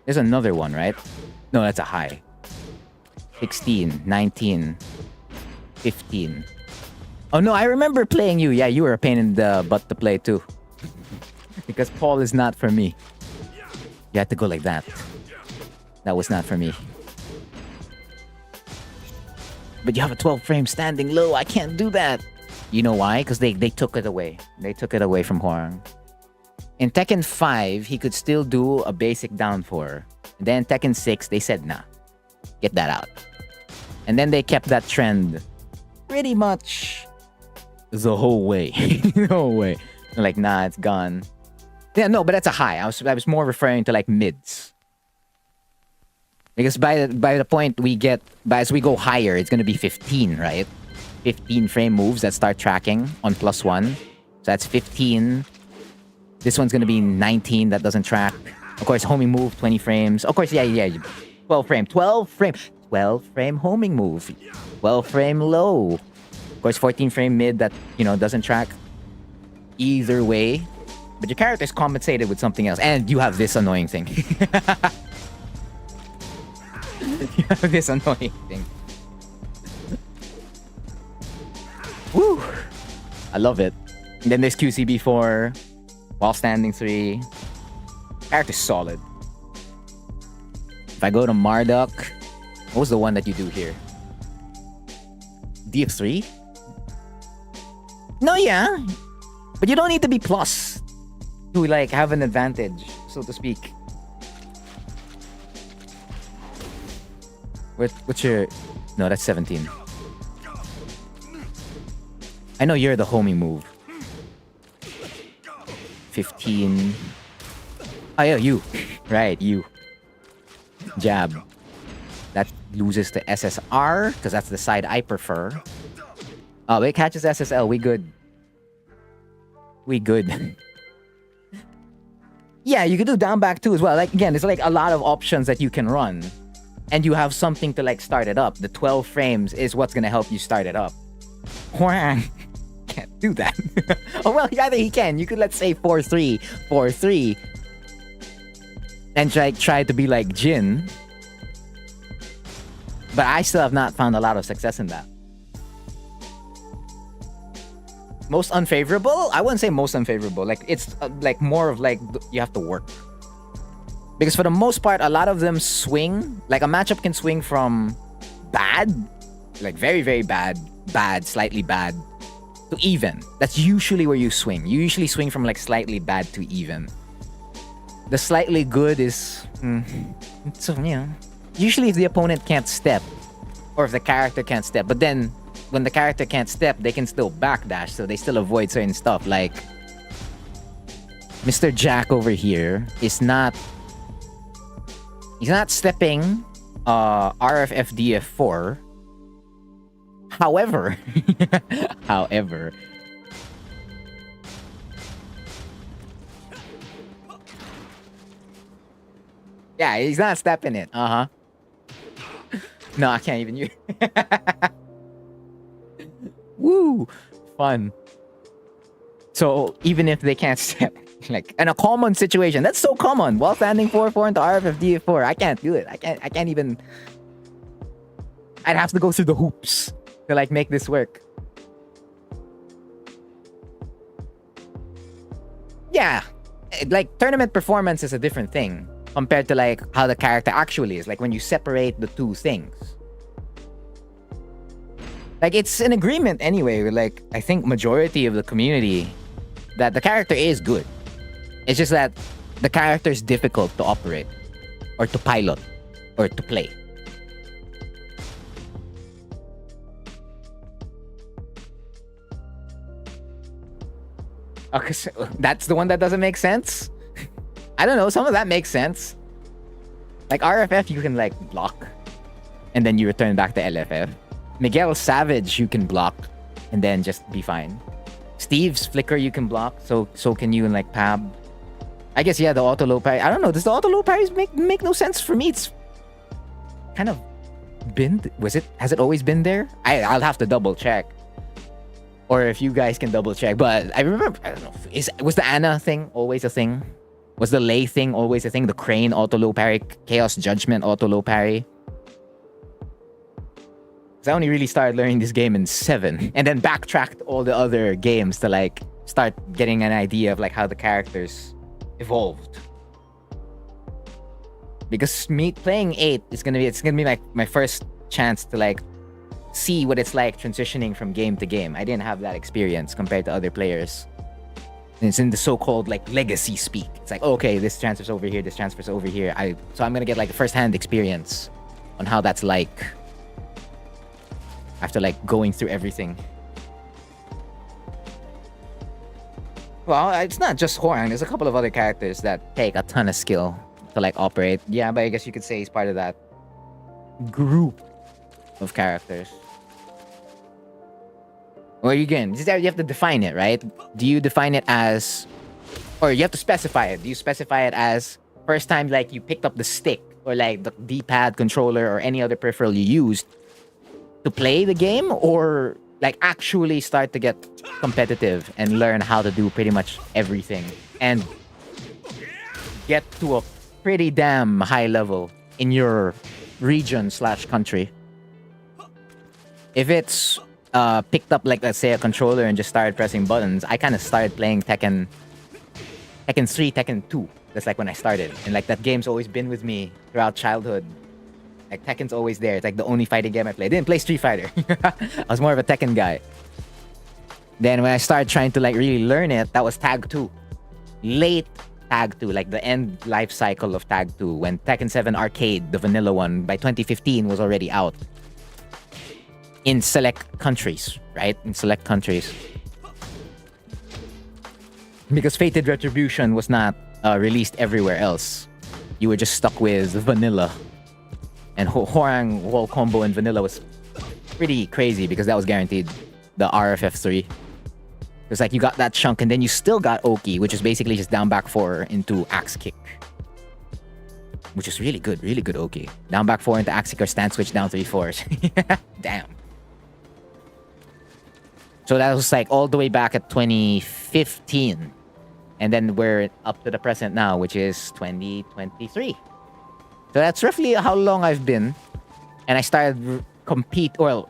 There's another one, right? No, that's a high. 16, 19, 15. Oh no, I remember playing you. Yeah, you were a pain in the butt to play too. Because Paul is not for me. You had to go like that. That was not for me. But you have a 12 frame standing low. I can't do that. You know why? Because they took it away. They took it away from Hwoarang. In Tekken 5, he could still do a basic down 4. And then Tekken 6, they said, nah, get that out. And then they kept that trend pretty much the whole way. The whole way. They're like, nah, it's gone. Yeah, no, but that's a high. I was more referring to like mids. Because by the point we get, as we go higher, it's gonna be 15, right? 15 frame moves that start tracking on +1. So that's 15. This one's gonna be 19 that doesn't track. Of course, homing move, 20 frames. Of course, yeah. 12 frame homing move. 12 frame low. Of course, 14 frame mid that, doesn't track. Either way. But your character's compensated with something else. And you have this annoying thing. You have this annoying thing. Woo! I love it. And then there's QCB4. While standing 3. Character's solid. If I go to Marduk, what was the one that you do here? DF3? No, yeah. But you don't need to be plus to like have an advantage, so to speak. What's your... No, that's 17. I know you're the homing move. 15. Oh, yeah, you. Right, you. Jab. That loses to SSR, because that's the side I prefer. Oh, it catches SSL. We good. We good. Yeah, you can do down back too as well. Like, again, there's like a lot of options that you can run. And you have something to like start it up. The 12 frames is what's going to help you start it up. Hwoarang can't do that. Oh, well, either he can. You could, let's say, 4-3, 4-3. And try to be like Jin. But I still have not found a lot of success in that. Most unfavorable? I wouldn't say most unfavorable. Like, it's like more of like you have to work. Because for the most part, a lot of them swing. Like, a matchup can swing from bad, like very, very bad, slightly bad, to even. That's usually where you swing. You usually swing from like slightly bad to even. The slightly good is... so, usually if the opponent can't step, or if the character can't step, but then when the character can't step, they can still backdash, so they still avoid certain stuff. Like, Mr. Jack over here is not... He's not stepping RFFDF4. However, yeah, he's not stepping it. No, I can't even use. Woo, fun. So even if they can't step, like in a common situation, that's so common. While standing 4-4 into RFFDF4, I can't do it. I can't even. I'd have to go through the hoops to like make this work. Yeah, like tournament performance is a different thing compared to like how the character actually is. Like when you separate the two things. Like it's an agreement anyway with like I think majority of the community that the character is good. It's just that the character is difficult to operate or to pilot or to play. Okay, so that's the one that doesn't make sense? I don't know, some of that makes sense. Like RFF, you can like block and then you return back to LFF. Miguel Savage, you can block and then just be fine. Steve's Flicker, you can block, so can you in like Pab. I guess, yeah, the auto low parry. I don't know, does the auto low parries make no sense for me? It's kind of been... Has it always been there? I'll have to double check. Or if you guys can double check. But I remember, I don't know, was the Ana thing always a thing? Was the Lei thing always a thing? The Crane auto low parry, Chaos Judgment auto low parry? Because I only really started learning this game in 7. And then backtracked all the other games to like start getting an idea of like how the characters evolved. because me playing 8 is gonna be like my first chance to like see what it's like transitioning from game to game. I didn't have that experience compared to other players. And it's in the so-called like legacy speak. It's like, okay, this transfers over here, this transfers over here. So I'm gonna get like a first-hand experience on how that's like after like going through everything. Well, it's not just Hwoarang. There's a couple of other characters that take a ton of skill to like operate. Yeah, but I guess you could say he's part of that group of characters. Well, again, you have to define it, right? Do you define it as, or you have to specify it? Do you specify it as first time like you picked up the stick or like the D-pad controller or any other peripheral you used to play the game, or like actually start to get competitive and learn how to do pretty much everything and get to a pretty damn high level in your region/country? If it's picked up like, let's say, a controller and just started pressing buttons, I kind of started playing Tekken 3, Tekken 2. That's like when I started, and like that game's always been with me throughout childhood. Like Tekken's always there. It's like the only fighting game I played. I didn't play Street Fighter. I was more of a Tekken guy. Then when I started trying to like really learn it, that was Tag 2. Late Tag 2, like the end life cycle of Tag 2, when Tekken 7 Arcade, the vanilla one, by 2015 was already out. In select countries, right? In select countries. Because Fated Retribution was not released everywhere else. You were just stuck with vanilla. And Hwoarang whole combo in vanilla was pretty crazy because that was guaranteed. The RFF3. It's like you got that chunk and then you still got Oki, which is basically just down back 4 into axe kick. Which is really good Oki. Down back 4 into axe kick or stand switch down 3/4s. Damn. So that was like all the way back at 2015. And then we're up to the present now, which is 2023. So that's roughly how long I've been. And I started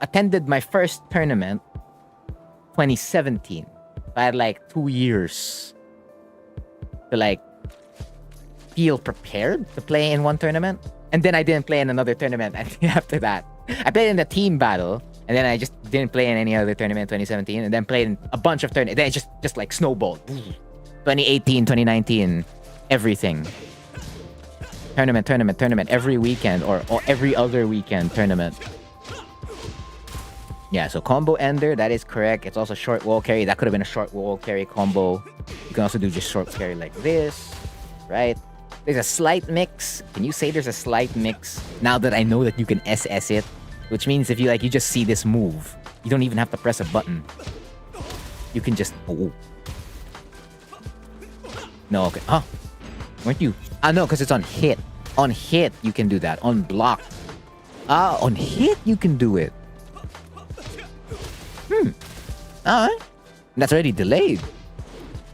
attended my first tournament 2017. I had like 2 years to like feel prepared to play in one tournament. And then I didn't play in another tournament after that. I played in the team battle, and then I just didn't play in any other tournament in 2017, and then played in a bunch of tournaments. Then it just like snowballed. 2018, 2019, everything. Tournament every weekend or every other weekend tournament. Yeah, so combo ender, that is correct. It's also short wall carry. That could have been a short wall carry combo. You can also do just short carry like this, right? There's a slight mix. Can you say there's a slight mix now that I know that you can SS it? Which means if you like, you just see this move, you don't even have to press a button. You can just No, okay. Huh? Weren't you? No, because it's on hit. On hit, you can do that. On block. On hit, you can do it. Alright. That's already delayed.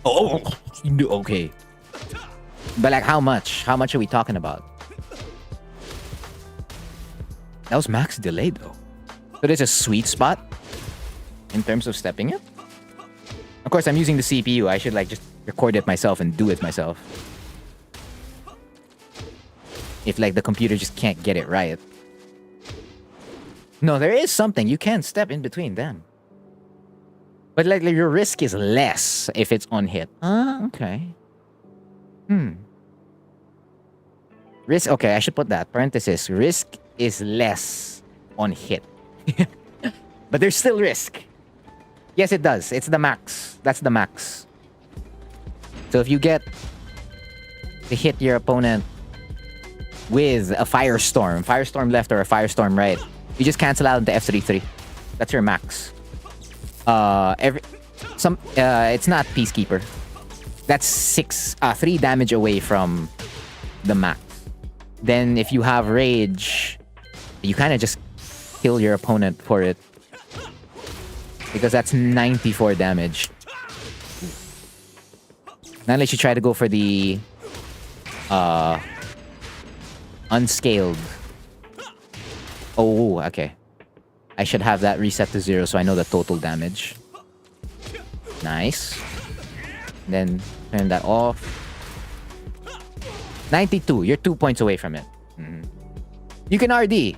Oh, okay. But like, how much? How much are we talking about? That was max delayed, though. So there's a sweet spot in terms of stepping it. Of course, I'm using the CPU. I should like just record it myself and do it myself. If like the computer just can't get it right. No, there is something. You can step in between them. But like your risk is less if it's on hit. Okay. Risk, okay, I should put that. Parenthesis. Risk is less on hit. But there's still risk. Yes, it does. It's the max. That's the max. So if you get to hit your opponent with a firestorm left or a firestorm right, you just cancel out into F3-3. That's your max. It's not Peacekeeper. That's 3 damage away from the max. Then if you have rage, you kind of just kill your opponent for it. Because that's 94 damage. Not unless you try to go for the unscaled. Oh, okay. I should have that reset to 0 so I know the total damage. Nice. Then turn that off. 92. You're 2 points away from it. You can RD.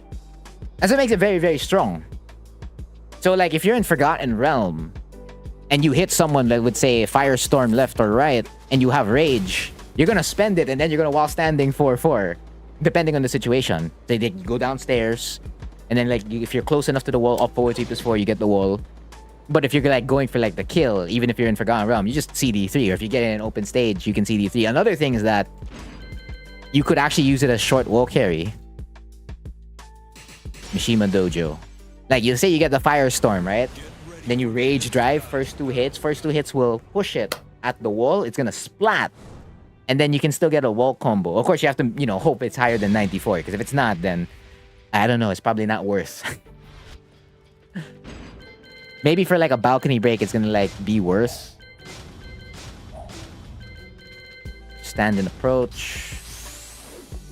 That's what makes it very, very strong. So, like, if you're in Forgotten Realm and you hit someone that would say Firestorm left or right and you have Rage, you're gonna spend it and then you're gonna while standing 4-4, depending on the situation. They go downstairs and then, like, if you're close enough to the wall, up forward 3+4, you get the wall. But if you're like going for like the kill, even if you're in Forgotten Realm, you just CD3. Or if you get in an open stage, you can CD3. Another thing is that you could actually use it as short wall carry. Mishima Dojo. Like, you say you get the Firestorm, right? Then you Rage Drive, first two hits. First two hits will push it at the wall. It's gonna splat. And then you can still get a wall combo. Of course, you have to, hope it's higher than 94. Because if it's not, then, I don't know, it's probably not worth. Maybe for like a balcony break, it's gonna like be worse. Stand and approach.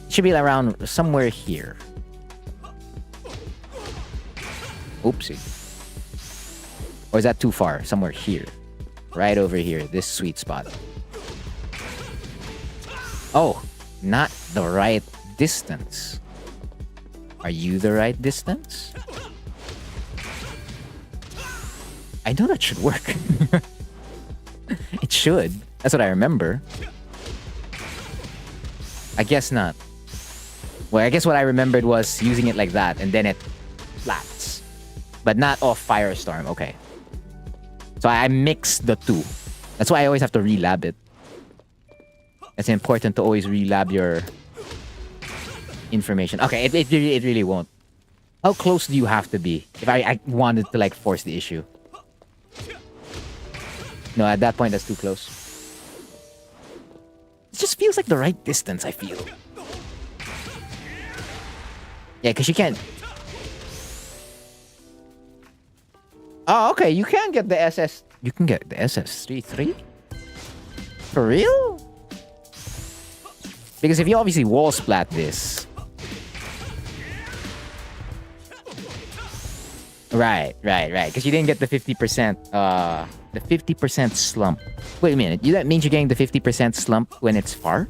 It should be around somewhere here. Oopsie. Or is that too far? Somewhere here. Right over here. This sweet spot. Oh, not the right distance. Are you the right distance? I know that should work. It should. That's what I remember. I guess not. Well, I guess what I remembered was using it like that, and then it flats. But not off Firestorm. Okay. So I mixed the two. That's why I always have to relab it. It's important to always relab your information. Okay, it really won't. How close do you have to be? If I wanted to like force the issue. No, at that point, that's too close. It just feels like the right distance, I feel. Yeah, because you can't... Oh, okay, you can get the SS... You can get the SS33? For real? Because if you obviously wall splat this... Right. Because you didn't get the 50%, the 50% slump. Wait a minute, that means you're getting the 50% slump when it's far?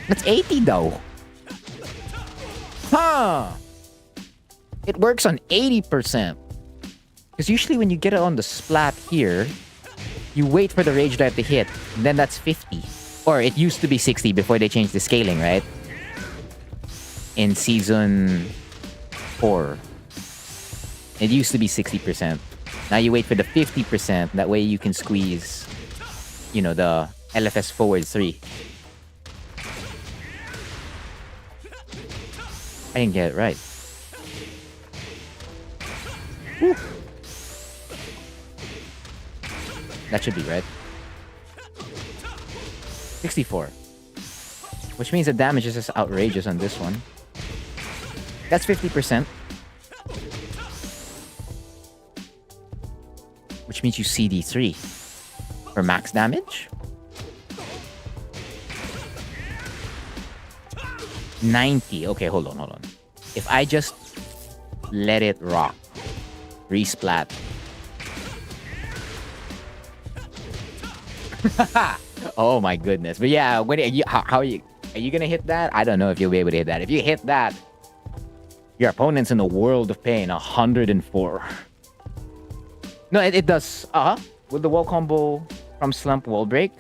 That's 80 though. Huh! It works on 80%. Because usually when you get it on the splat here, you wait for the Rage Drive to hit, and then that's 50. Or it used to be 60 before they changed the scaling, right? In Season 4. It used to be 60%. Now you wait for the 50%. That way you can squeeze, the LFS forward 3. I didn't get it right. Woo. That should be right. 64. Which means the damage is just outrageous on this one. That's 50%. Which means you CD3 for max damage. 90. Okay, hold on. If I just let it rock, resplat. Oh my goodness. But yeah, how are you gonna hit that? I don't know if you'll be able to hit that. If you hit that, your opponent's in a world of pain. 104. No, it does. With the wall combo from slump wall break.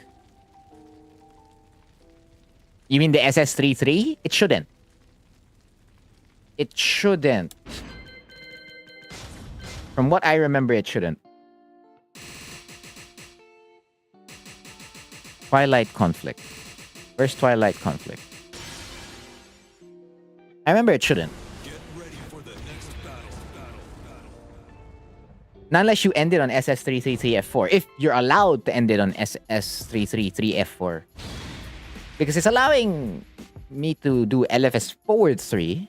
You mean the SS33? It shouldn't. It shouldn't. From what I remember, it shouldn't. Twilight Conflict. Where's Twilight Conflict? I remember it shouldn't. Not unless you end it on SS333F4. If you're allowed to end it on SS333F4. Because it's allowing me to do LFS forward 3.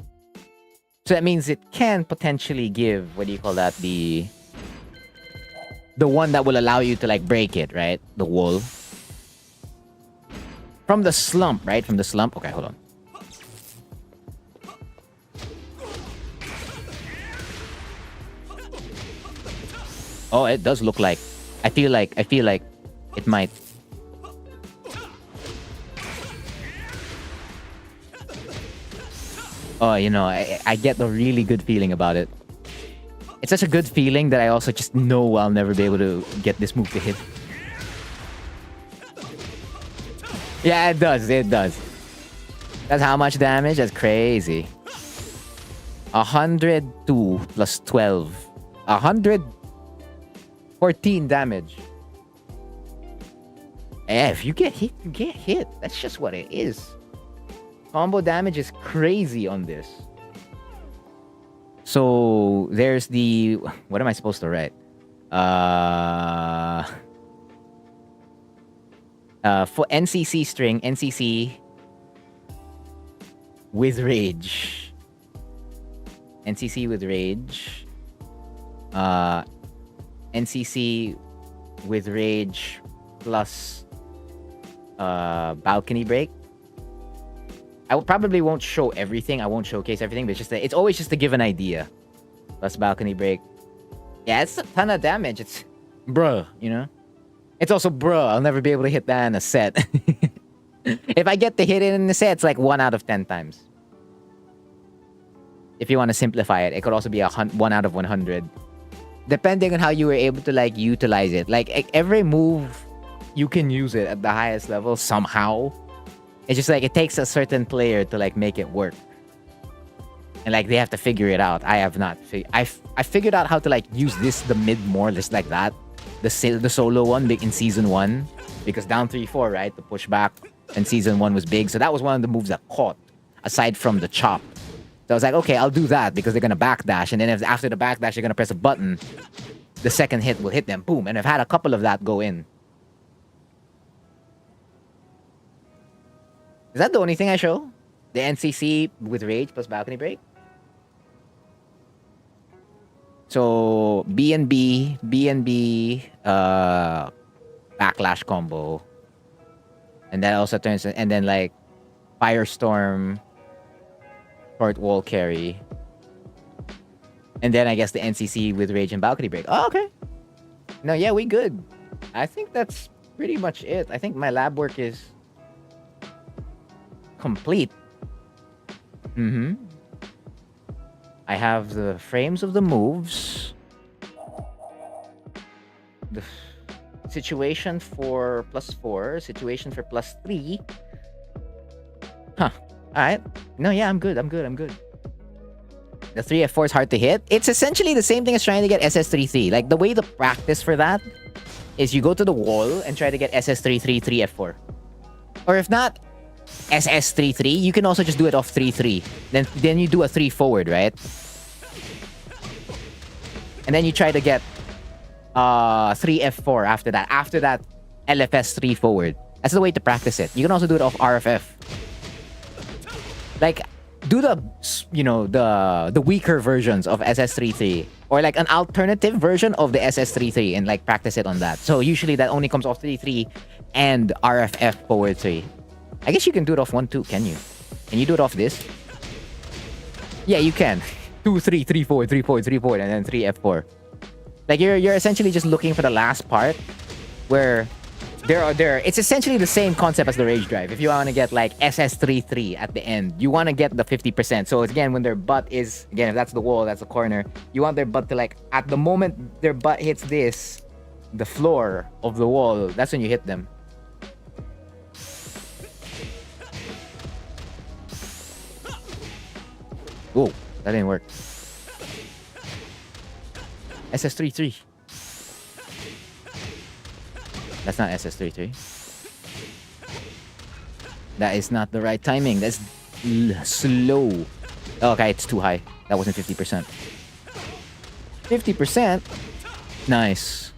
So that means it can potentially give, what do you call that? The one that will allow you to like break it, right? The wall. From the slump, right? From the slump. Okay, hold on. Oh, it does look like... I feel like it might... Oh, you know, I get the really good feeling about it. It's such a good feeling that I also just know I'll never be able to get this move to hit. Yeah, it does. It does. That's how much damage? That's crazy. 102 plus 12. 114 damage. Yeah, if you get hit, you get hit. That's just what it is. Combo damage is crazy on this. So there's the... What am I supposed to write? For NCC string, NCC with rage. NCC with rage. NCC with rage plus balcony break. I probably won't show everything. I won't showcase everything, but it's just it's always just to give an idea. Plus balcony break. Yeah, it's a ton of damage. It's bruh, you know? It's also bruh. I'll never be able to hit that in a set. If I get to hit it in a set, it's like 1 out of 10 times. If you want to simplify it, it could also be 1 out of 100. Depending on how you were able to like utilize it. Like every move, you can use it at the highest level somehow. It's just like it takes a certain player to like make it work. And like they have to figure it out. I have not. I figured out how to like use the mid more just like that. The solo one in season 1. Because down 3-4, right? The pushback. And season 1 was big. So that was one of the moves that caught. Aside from the chop. So I was like, okay, I'll do that because they're going to backdash. And then after the backdash, you're going to press a button. The second hit will hit them. Boom. And I've had a couple of that go in. Is that the only thing I show? The NCC with rage plus balcony break? So, B&B, backlash combo. And that also turns... And then, like, Firestorm, short wall carry. And then, I guess, the NCC with rage and balcony break. Oh, okay. No, yeah, we good. I think that's pretty much it. I think my lab work is... complete. I have the frames of the moves. The situation for +4. Situation for +3. Huh. Alright. No, yeah, I'm good. The 3F4 is hard to hit. It's essentially the same thing as trying to get SS33. Like, the way the practice for that is you go to the wall and try to get SS33 3F4. Or if not, SS33, you can also just do it off 3-3. Then you do a 3 forward, right? And then you try to get 3F4 after that. After that, LFS 3 forward. That's the way to practice it. You can also do it off RFF. Like, do the, you know, the weaker versions of SS33. Or like an alternative version of the SS33 and like practice it on that. So usually that only comes off 3-3 and RFF forward 3. I guess you can do it off 1-2, can you? Can you do it off this? Yeah, you can. 2-3, 3-4, 3-4, 3-4, and then 3F4. Like you're essentially just looking for the last part where it's essentially the same concept as the rage drive. If you want to get like SS33 at the end, you want to get the 50%. So again, when their butt is, again, if that's the wall, that's the corner, you want their butt to like, at the moment their butt hits this, the floor of the wall, that's when you hit them. Oh, that didn't work. SS33. That's not SS33. That is not the right timing. That's slow. Oh, okay, it's too high. That wasn't 50%. 50%? Nice.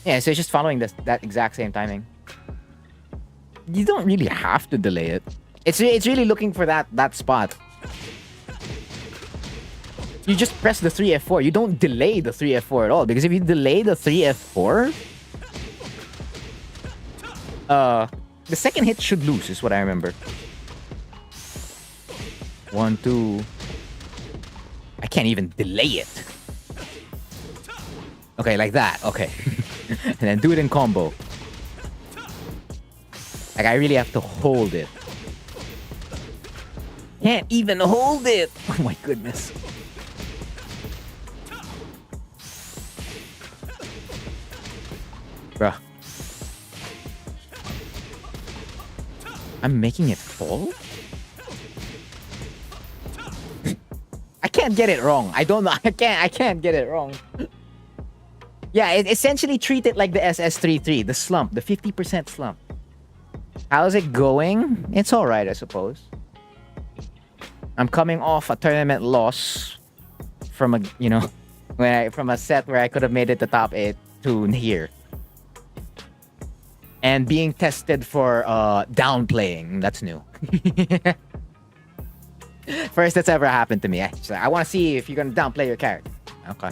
Yeah, so it's just following that exact same timing. You don't really have to delay it. It's really looking for that spot. You just press the 3F4. You don't delay the 3F4 at all. Because if you delay the 3F4... the second hit should lose, is what I remember. 1, 2... I can't even delay it. Okay, like that. Okay. And then do it in combo. Like, I really have to hold it. Can't even hold it. Oh my goodness. Bruh. I'm making it fall? I can't get it wrong. I don't know. I can't get it wrong. Yeah, essentially treat it like the SS33, the slump, the 50% slump. How's it going? It's alright, I suppose. I'm coming off a tournament loss from a, you know, from a set where I could have made it the top 8 to here. And being tested for downplaying. That's new. First that's ever happened to me. I want to see if you're going to downplay your character. Okay.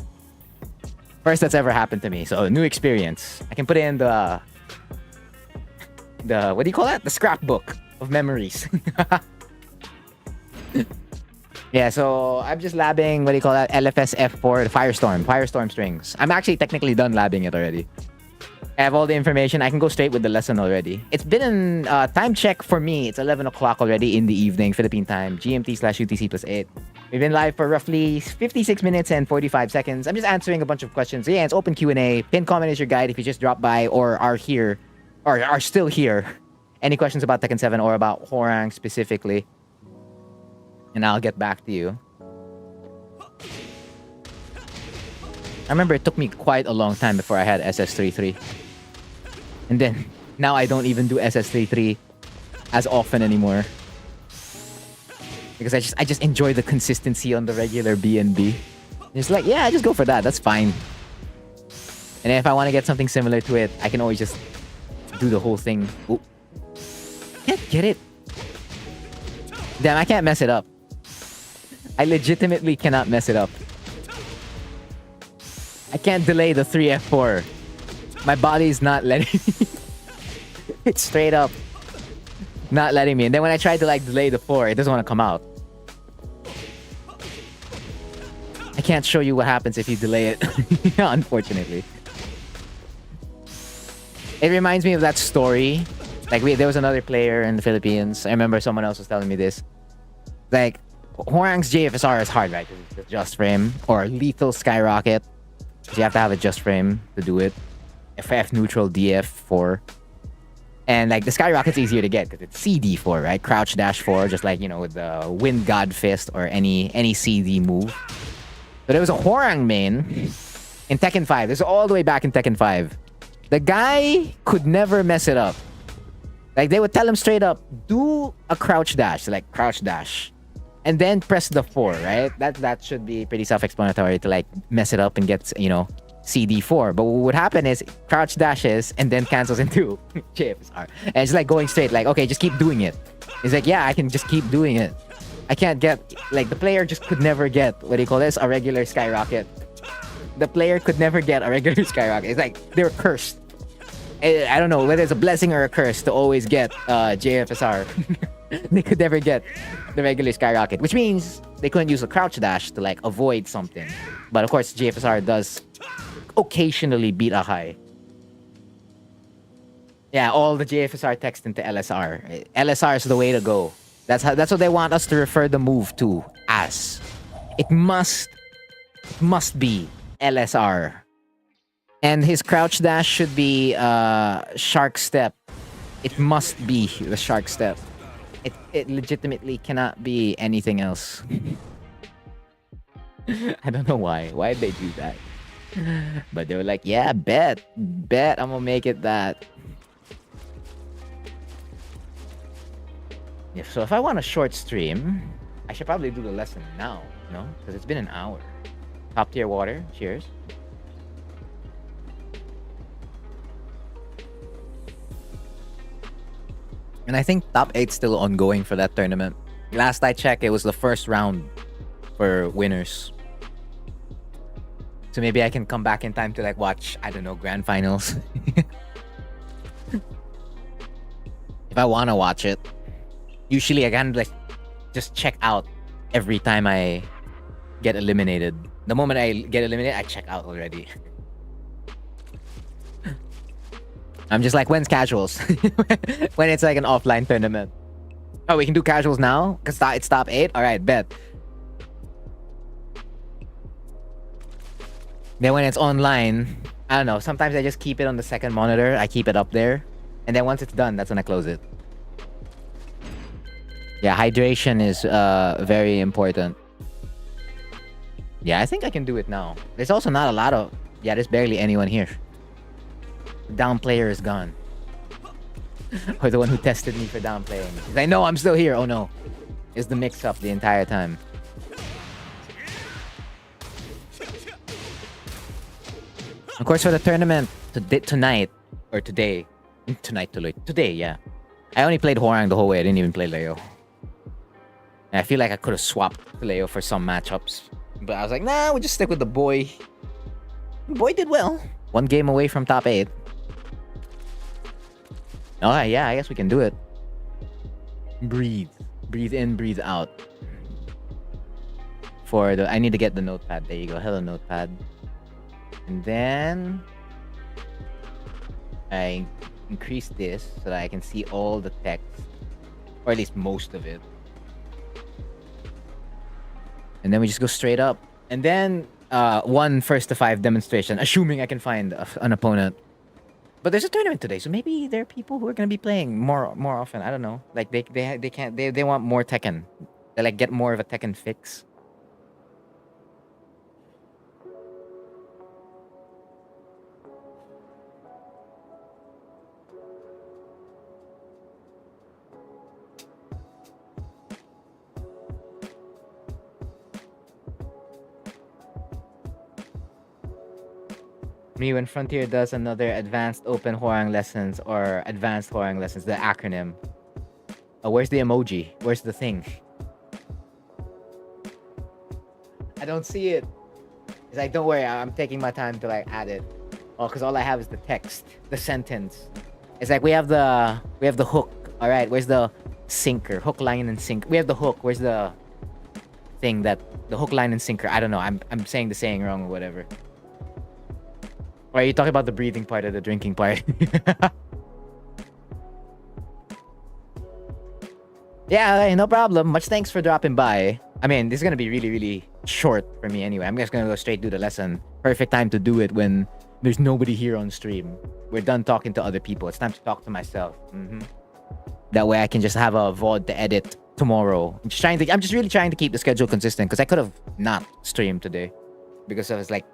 First that's ever happened to me. So, new experience. I can put it in the what do you call that? The scrapbook of memories. Yeah, so I'm just labbing, what do you call that? LFS F4, the Firestorm strings. I'm actually technically done labbing it already. I have all the information. I can go straight with the lesson already. It's been in time check for me. It's 11 o'clock already in the evening, Philippine time, GMT/UTC+8. We've been live for roughly 56 minutes and 45 seconds. I'm just answering a bunch of questions. Yeah, it's open Q&A. Pin comment is your guide if you just dropped by or are here, or are still here. Any questions about Tekken 7 or about Hwoarang specifically? And I'll get back to you. I remember it took me quite a long time before I had SS33. And then, now I don't even do SS33 as often anymore. Because I just enjoy the consistency on the regular BNB. It's like, yeah, just go for that. That's fine. And if I want to get something similar to it, I can always just do the whole thing. Ooh. Can't get it. Damn, I can't mess it up. I legitimately cannot mess it up. I can't delay the 3F4. My body's not letting me. It's straight up not letting me. And then when I try to like delay the 4, it doesn't want to come out. I can't show you what happens if you delay it. Unfortunately. It reminds me of that story. Like there was another player in the Philippines. I remember someone else was telling me this. Like, Hwoarang's JFSR is hard, right? Because it's just frame. Or lethal skyrocket. So you have to have a just frame to do it. FF neutral DF4. And like the skyrocket's easier to get because it's CD4, right? Crouch dash 4, just like, you know, with the Wind God Fist or any CD move. But there was a Hwoarang main in Tekken 5. This is all the way back in Tekken 5. The guy could never mess it up. Like they would tell him straight up, do a crouch dash, like crouch dash. And then press the 4, right? That should be pretty self-explanatory to like mess it up and get, you know, CD4. But what would happen is crouch dashes and then cancels into JFSR. And it's like going straight, like, okay, just keep doing it. It's like, yeah, I can just keep doing it. I can't get, like, the player just could never get, what do you call this? A regular skyrocket. The player could never get a regular skyrocket. It's like, they're cursed. I don't know whether it's a blessing or a curse to always get JFSR. They could never get the regular skyrocket, which means they couldn't use a crouch dash to like avoid something. But of course, JFSR does occasionally beat a high. Yeah, all the JFSR text into LSR. LSR is the way to go. That's what they want us to refer the move to as. It must be LSR. And his crouch dash should be shark step. It must be the shark step. It legitimately cannot be anything else. I don't know why. Why did they do that? But they were like, yeah, bet I'm gonna make it that. Yeah, so if I want a short stream, I should probably do the lesson now, you know? Because it's been an hour. Top tier water, cheers. And I think top 8's still ongoing for that tournament. Last I checked, it was the first round for winners. So maybe I can come back in time to like watch, I don't know, grand finals. If I want to watch it. Usually I can like just check out every time I get eliminated. The moment I get eliminated, I check out already. I'm just like, when's casuals? When it's like an offline tournament. Oh, we can do casuals now? Because it's top 8? Alright, bet. Then when it's online, I don't know. Sometimes I just keep it on the second monitor. I keep it up there. And then once it's done, that's when I close it. Yeah, hydration is very important. Yeah, I think I can do it now. There's also not a lot of... Yeah, there's barely anyone here. The down player is gone. Or the one who tested me for down playing. I know I'm still here. Oh no. It's the mix-up the entire time. Of course, for the tournament tonight, or today, today, yeah. I only played Hwoarang the whole way. I didn't even play Leo. And I feel like I could have swapped Leo for some matchups. But I was like, nah, we'll just stick with the boy. The boy did well. 1 game away from top 8. Oh, yeah, I guess we can do it. Breathe. Breathe in, breathe out. I need to get the notepad. There you go. Hello, notepad. And then I increase this so that I can see all the text, or at least most of it. And then we just go straight up. And then 1 first to 5 demonstration, assuming I can find an opponent. But there's a tournament today, so maybe there are people who are gonna be playing more often. I don't know. Like they want more Tekken. They like get more of a Tekken fix. Me, when Frontier does another advanced open Hwoarang lessons or advanced Hwoarang lessons, the acronym. Where's the emoji? Where's the thing? I don't see it. It's like, don't worry, I'm taking my time to like add it. Oh, because all I have is the text, the sentence. It's like we have the hook. All right, where's the sinker? Hook, line, and sinker. We have the hook. Where's the thing that the hook, line, and sinker? I don't know. I'm saying the saying wrong or whatever. Or are you talking about the breathing part or the drinking part? Yeah, okay, no problem. Much thanks for dropping by. I mean, this is gonna be really, really short for me anyway. I'm just gonna go straight do the lesson. Perfect time to do it when there's nobody here on stream. We're done talking to other people. It's time to talk to myself. That way I can just have a VOD to edit tomorrow. I'm just really trying to keep the schedule consistent because I could have not streamed today because I was like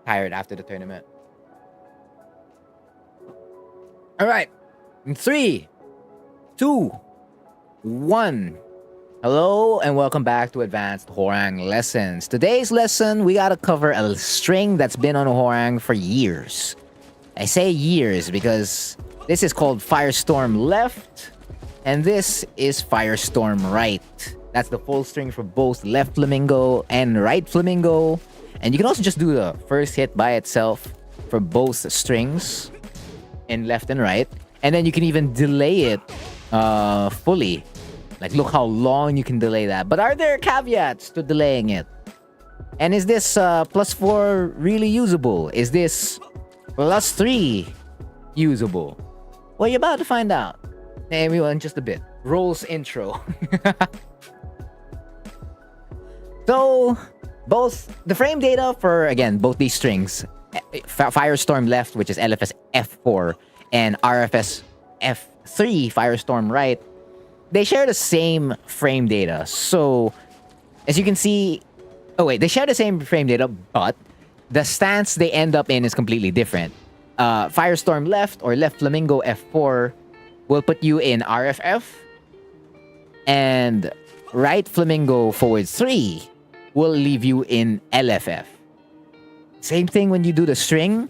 tired after the tournament. All right, 3, 2, 1. Hello and welcome back to Advanced Hwoarang Lessons. Today's lesson, we gotta cover a string that's been on Hwoarang for years. I say years because this is called Firestorm Left, and this is Firestorm Right. That's the full string for both left flamingo and right flamingo. And you can also just do the first hit by itself for both strings in left and right. And then you can even delay it fully. Like, look how long you can delay that. But are there caveats to delaying it? And is this +4 really usable? Is this +3 usable? Well, you're about to find out. Everyone, just a bit. Rolls intro. So, both the frame data for, again, both these strings, Firestorm Left, which is LFS F4, and RFS F3, Firestorm Right, they share the same frame data. So, as you can see... Oh, wait. They share the same frame data, but the stance they end up in is completely different. Firestorm Left, or Left Flamingo F4, will put you in RFF. And Right Flamingo Forward 3 will leave you in LFF. Same thing when you do the string,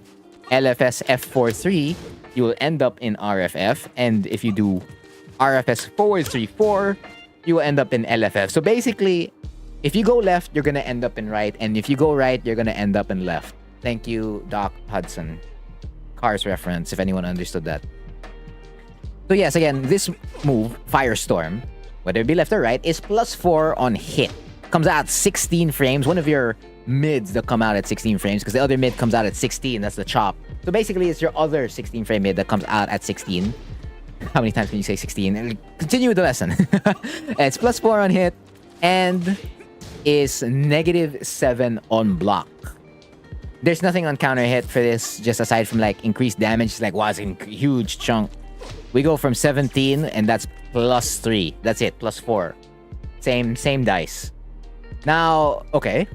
LFS F4-3, you will end up in RFF. And if you do RFS forward 3-4, you will end up in LFF. So basically, if you go left, you're going to end up in right. And if you go right, you're going to end up in left. Thank you, Doc Hudson. Cars reference, if anyone understood that. So yes, again, this move, Firestorm, whether it be left or right, is +4 on hit. Comes out 16 frames. One of your mids that come out at 16 frames, because the other mid comes out at 16. That's the chop. So basically, it's your other 16 frame mid that comes out at 16. How many times can you say 16? Continue with the lesson. It's +4 on hit and is -7 on block. There's nothing on counter hit for this, just aside from like increased damage. It's like, wow, it's a huge chunk. We go from 17 and that's +3. That's it, +4. Same dice. Now, okay.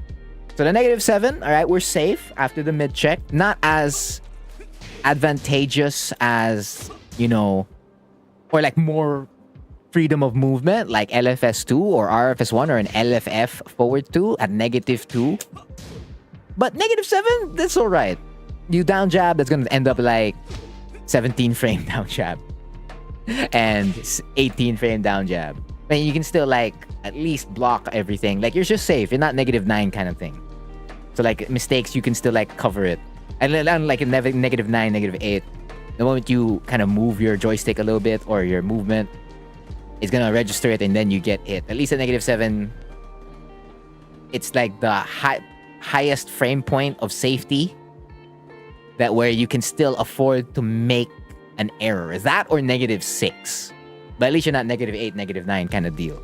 So the -7, all right, we're safe after the mid check. Not as advantageous as, you know, or like more freedom of movement like LFS2 or RFS1 or an LFF forward 2 at -2. But -7, that's all right. You down jab, that's going to end up like 17 frame down jab and 18 frame down jab. I mean, you can still like at least block everything. Like, you're just safe. You're not -9 kind of thing. So like mistakes, you can still like cover it. And then like a -9, -8, the moment you kind of move your joystick a little bit or your movement, it's gonna register it and then you get hit. At least at -7, it's like the highest frame point of safety that where you can still afford to make an error. Is that or -6? But at least you're not -8, -9 kind of deal.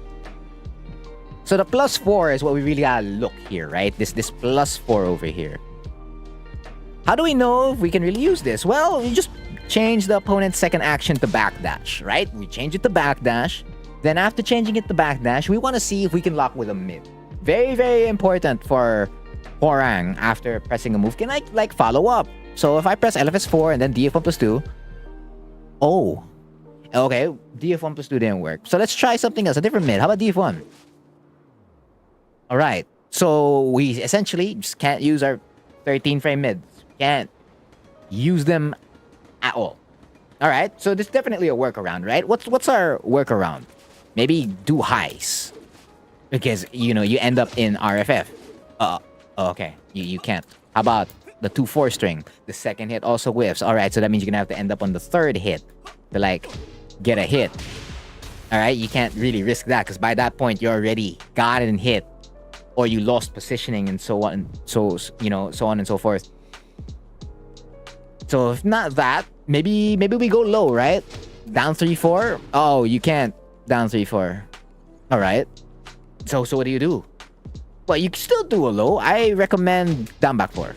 So the +4 is what we really gotta look here, right? This +4 over here. How do we know if we can really use this? Well, you just change the opponent's second action to backdash, right? We change it to backdash. Then after changing it to backdash, we want to see if we can lock with a mid. Very, very important for Hwoarang after pressing a move. Can I like follow up? So if I press LFS4 and then DF1+2. Oh. Okay, DF1+2 didn't work. So let's try something else, a different mid. How about DF1? Alright. So we essentially just can't use our 13 frame mids. Can't use them at all. Alright, so this is definitely a workaround, right? What's our workaround? Maybe do highs. Because, you know, you end up in RFF. Okay. You can't. How about the 2/4 string? The second hit also whiffs. Alright, so that means you're gonna have to end up on the third hit to like get a hit. Alright, you can't really risk that because by that point you already got it hit. Or you lost positioning and so on, so on and so forth. So if not that, maybe we go low, right? Down 3-4. Oh, you can't down 3-4. All right. So what do? Well, you can still do a low. I recommend down back 4.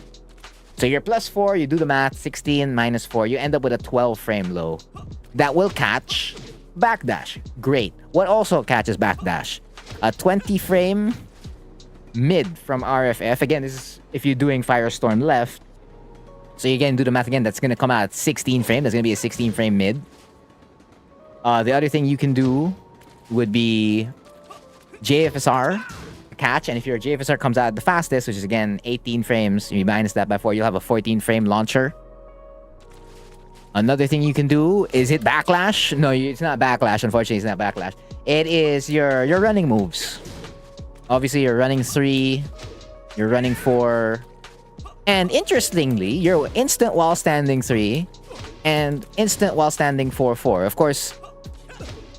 So you're +4. You do the math. 16 -4. You end up with a 12 frame low. That will catch backdash. Great. What also catches backdash? A 20 frame mid from RFF. Again, this is if you're doing Firestorm left. So you can do the math again. That's going to come out at 16 frame. That's going to be a 16 frame mid. The other thing you can do would be JFSR catch. And if your JFSR comes out the fastest, which is again 18 frames, you minus that by 4, you'll have a 14 frame launcher. Another thing you can do is hit backlash. No, it's not backlash. Unfortunately, it's not backlash. It is your running moves. Obviously, you're running 3, you're running 4, and interestingly, you're instant while standing 3, and instant while standing 4/4. Of course,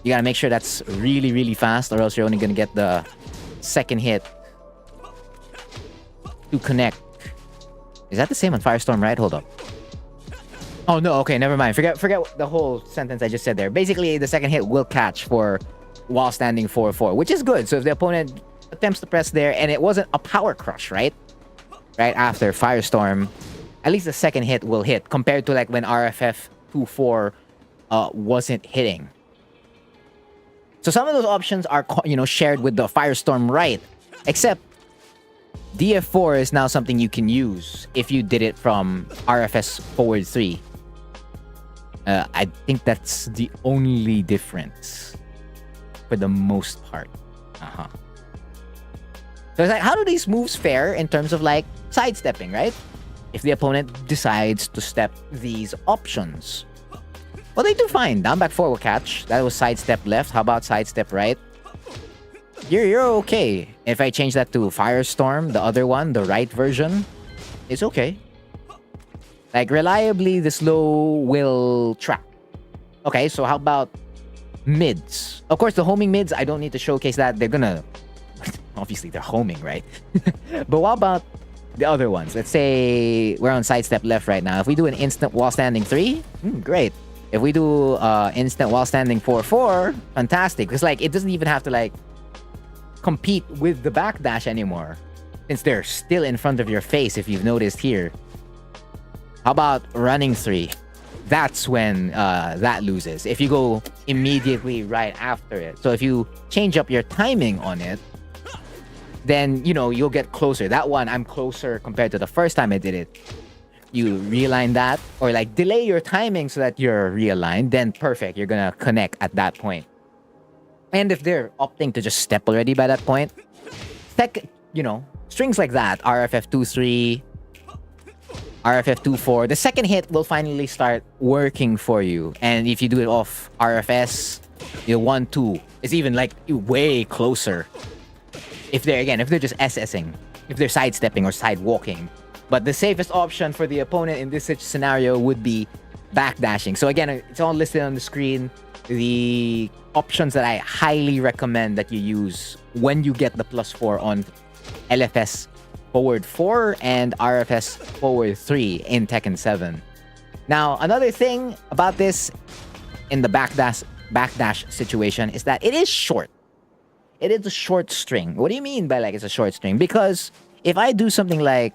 you gotta make sure that's really, really fast, or else you're only gonna get the second hit to connect. Is that the same on Firestorm, right? Hold up. Oh no, okay, never mind. Forget the whole sentence I just said there. Basically, the second hit will catch for while standing 4/4, which is good. So if the opponent attempts to press there and it wasn't a power crush, right after Firestorm, at least the second hit will hit compared to like when RFF 2/4 wasn't hitting. So some of those options are shared with the Firestorm, right? Except DF4 is now something you can use if you did it from RFS forward 3. I think that's the only difference for the most part. So it's like, how do these moves fare in terms of like sidestepping, right? If the opponent decides to step these options. Well, they do fine. Down back 4 will catch. That was sidestep left. How about sidestep right? You're okay. If I change that to Firestorm, the other one, the right version, it's okay. Like, reliably, the slow will track. Okay, so how about mids? Of course, the homing mids, I don't need to showcase that. They're gonna... Obviously, they're homing, right? But what about the other ones? Let's say we're on sidestep left right now. If we do an instant while standing 3, great. If we do instant while standing 4-4, fantastic. Because like it doesn't even have to like compete with the backdash anymore, since they're still in front of your face. If you've noticed here, how about running 3? That's when that loses. If you go immediately right after it. So if you change up your timing on it, then you know you'll get closer. That one, I'm closer compared to the first time I did it. You realign that, or like delay your timing so that you're realigned, then perfect. You're gonna connect at that point. And if they're opting to just step already by that point, you know, strings like that, RFF 2-3, RFF 2-4, the second hit will finally start working for you. And if you do it off RFS, you 1-2, it's even like way closer. If they're just SSing, if they're sidestepping or sidewalking. But the safest option for the opponent in this scenario would be backdashing. So again, it's all listed on the screen. The options that I highly recommend that you use when you get the +4 on LFS forward 4 and RFS forward 3 in Tekken 7. Now, another thing about this in the backdash situation is that it is short. It is a short string. What do you mean by like it's a short string? Because if I do something like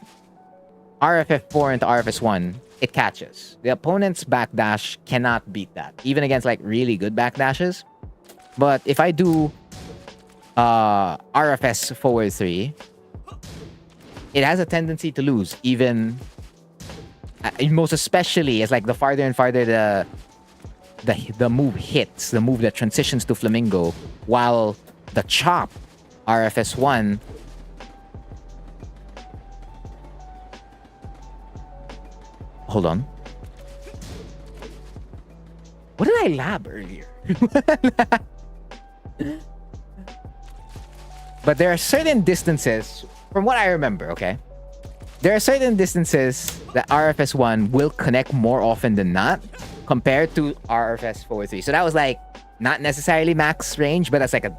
RFF 4 into RFS 1, it catches. The opponent's backdash cannot beat that, even against like really good backdashes. But if I do RFS forward 3, it has a tendency to lose, even most especially as like the farther and farther the move hits, the move that transitions to Flamingo, while the chop RFS 1 hold on. What did I lab earlier? But there are certain distances, from what I remember, okay? There are certain distances that RFS 1 will connect more often than not compared to RFS forward 3. So that was like not necessarily max range, but that's like a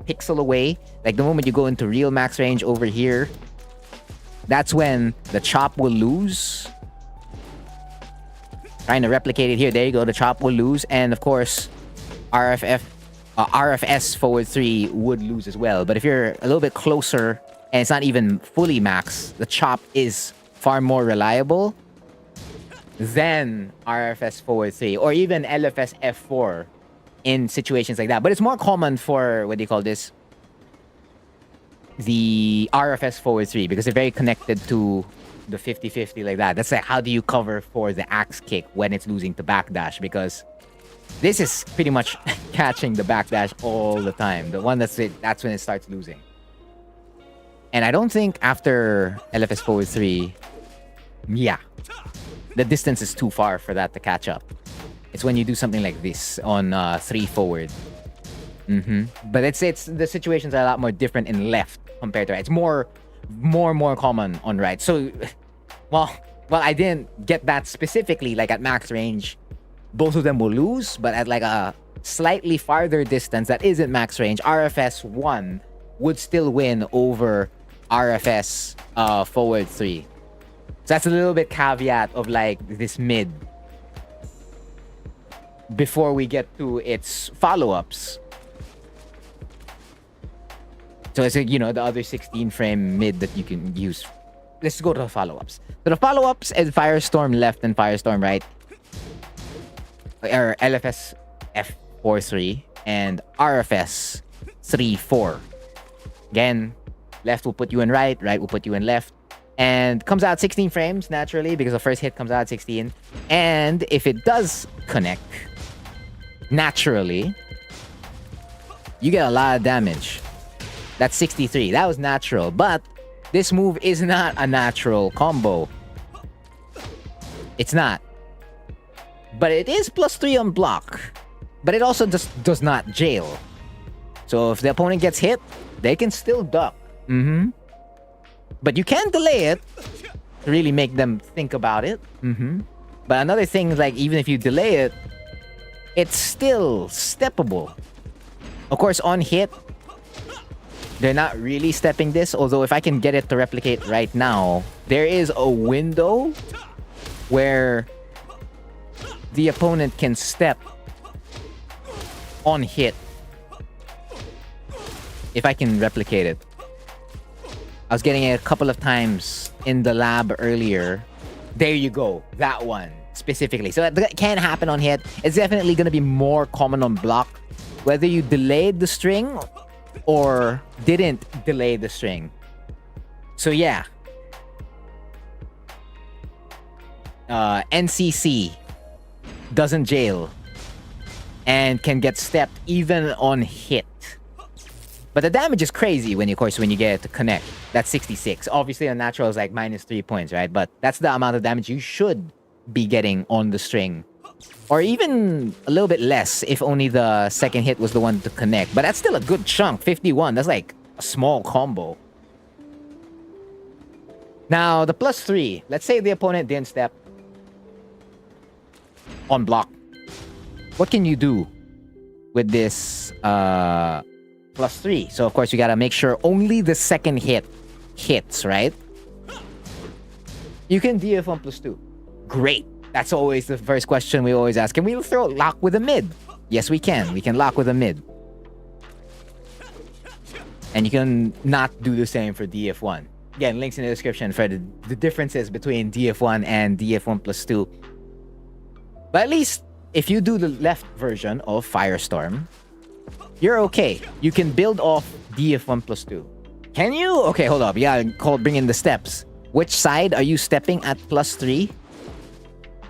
pixel away. Like the moment you go into real max range over here, that's when the chop will lose. Trying to replicate it here. There you go. The chop will lose. And of course, RFS forward 3 would lose as well. But if you're a little bit closer and it's not even fully max, the chop is far more reliable than RFS forward 3 or even LFS F4 in situations like that. But it's more common for, what do you call this? The RFS forward 3, because they're very connected to the 50-50 like that. That's like, how do you cover for the axe kick when it's losing to backdash? Because this is pretty much catching the backdash all the time. The one that's when it starts losing. And I don't think after LFS forward 3, yeah, the distance is too far for that to catch up. It's when you do something like this on 3 forward. But it's the situations are a lot more different in left compared to right. It's more common on right. So, well, I didn't get that specifically. Like at max range, both of them will lose. But at like a slightly farther distance that isn't max range, RFS 1 would still win over RFS forward 3. So that's a little bit caveat of like this mid before we get to its follow-ups. So it's, you know, the other 16 frame mid that you can use. Let's go to the follow-ups. So the follow-ups is Firestorm left and Firestorm right. Or LFS F43 and RFS 3-4. Again, left will put you in right, right will put you in left. And comes out 16 frames naturally because the first hit comes out at 16. And if it does connect naturally, you get a lot of damage. That's 63. That was natural. But this move is not a natural combo. It's not. But it is +3 on block. But it also just does not jail. So if the opponent gets hit, they can still duck. But you can delay it to really make them think about it. But another thing is, like, even if you delay it, it's still steppable. Of course, on hit, they're not really stepping this. Although if I can get it to replicate right now, there is a window where the opponent can step on hit. If I can replicate it. I was getting it a couple of times in the lab earlier. There you go. That one specifically. So that can happen on hit. It's definitely going to be more common on block. Whether you delayed the string or didn't delay the string. So yeah. NCC doesn't jail and can get stepped even on hit. But the damage is crazy when you get it to connect. That's 66. Obviously, on natural is like -3 points, right? But that's the amount of damage you should be getting on the string. Or even a little bit less if only the second hit was the one to connect. But that's still a good chunk. 51. That's like a small combo. Now, the +3. Let's say the opponent didn't step on block. What can you do with this +3? So, of course, you gotta make sure only the second hit hits, right? You can DF 1+2. Great. That's always the first question we always ask. Can we lock with a mid? Yes, we can. We can lock with a mid. And you can not do the same for DF1. Again, links in the description for the differences between DF1 and DF1+2. But at least, if you do the left version of Firestorm, you're okay. You can build off DF1+2. Can you? Okay, hold up. Yeah, bring in the steps. Which side are you stepping at +3?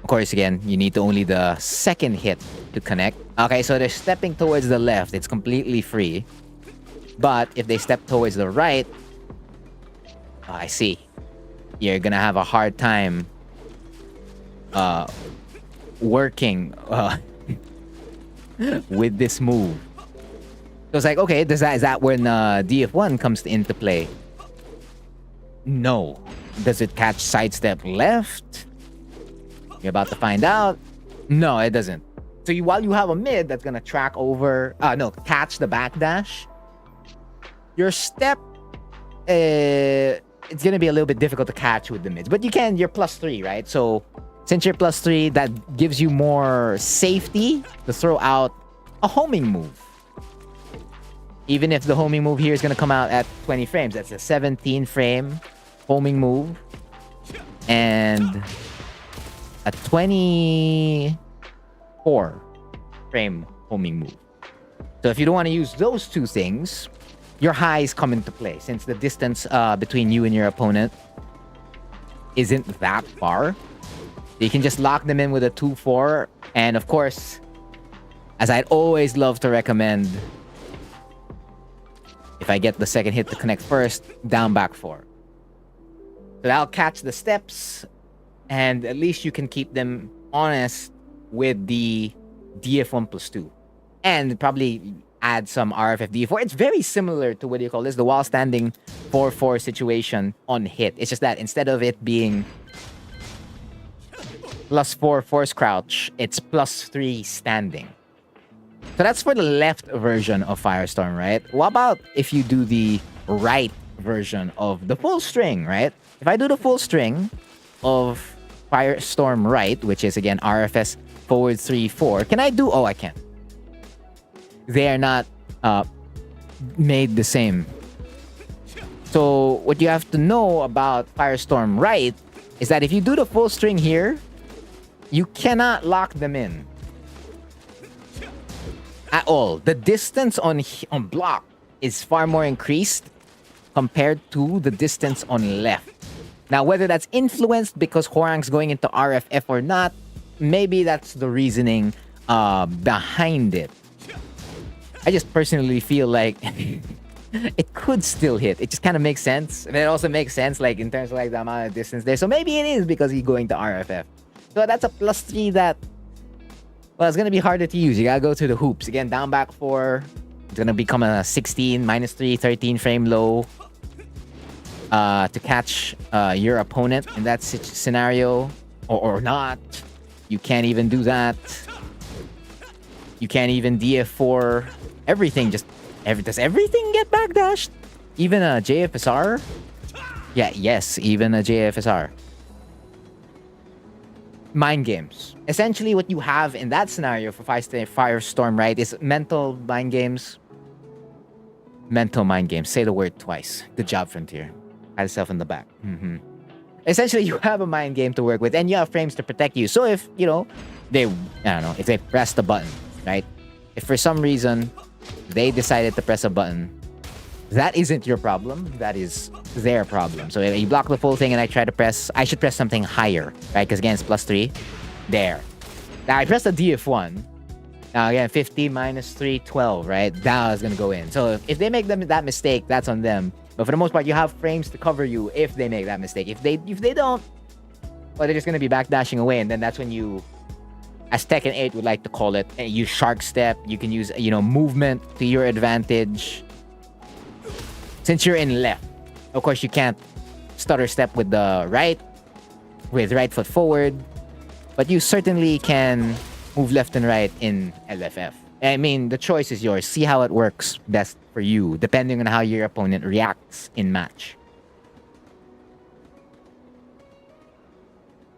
Of course, again, you need only the second hit to connect. Okay, so they're stepping towards the left. It's completely free. But if they step towards the right, I see. You're gonna have a hard time working with this move. So it's like, okay, is that when DF1 comes into play? No. Does it catch sidestep left? You're about to find out. No, it doesn't. So while you have a mid that's gonna track over, catch the backdash, your step, it's gonna be a little bit difficult to catch with the mids. But you're +3, right? So since you're +3, that gives you more safety to throw out a homing move. Even if the homing move here is gonna come out at 20 frames, that's a 17 frame homing move. And a 24 frame homing move. So if you don't want to use those two things, your highs come into play since the distance between you and your opponent isn't that far. You can just lock them in with a 2-4. And of course, as I'd always love to recommend, if I get the second hit to connect first, down back 4. So that'll catch the steps. And at least you can keep them honest with the DF1+2. And probably add some RFF DF4. It's very similar to what do you call this? The while standing 4-4 situation on hit. It's just that instead of it being +4 force crouch, it's +3 standing. So that's for the left version of Firestorm, right? What about if you do the right version of the full string, right? If I do the full string of Firestorm right, which is again RFS forward 3-4, can I do? Oh, I can. They are not made the same. So what you have to know about Firestorm right is that if you do the full string here, you cannot lock them in at all. The distance on block is far more increased compared to the distance on left. Now, whether that's influenced because Hwoarang's going into RFF or not, maybe that's the reasoning behind it. I just personally feel like it could still hit. It just kind of makes sense. And it also makes sense like in terms of like the amount of distance there. So maybe it is because he's going to RFF. So that's a +3 that, well, it's going to be harder to use. You got to go to the hoops. Again, down back 4. It's going to become a 16, -3, 13 frame low. To catch your opponent in that scenario or not. You can't even do that. You can't even DF4 everything. Does everything get backdashed? Even a JFSR? Yeah, yes, even a JFSR. mind games. Essentially, what you have in that scenario for Firestorm, right, is mental mind games. Mental mind games. Say the word twice. Good job, Frontier. Pat yourself in the back. Essentially, you have a mind game to work with, and you have frames to protect you. So if, you know, if they press the button, right? If for some reason they decided to press a button, that isn't your problem. That is their problem. So if you block the full thing and I should press something higher, right? Because again, it's +3. There. Now I pressed the DF1. Now again, 50 minus 3, 12, right? That is going to go in. So if they make that mistake, that's on them. But for the most part, you have frames to cover you if they make that mistake. If they don't, well, they're just going to be backdashing away. And then that's when you, as Tekken 8 would like to call it, use Shark Step. You can use, movement to your advantage. Since you're in left, of course, you can't stutter step with the right foot forward, but you certainly can move left and right in LFF. I mean, the choice is yours. See how it works best for you, depending on how your opponent reacts in match.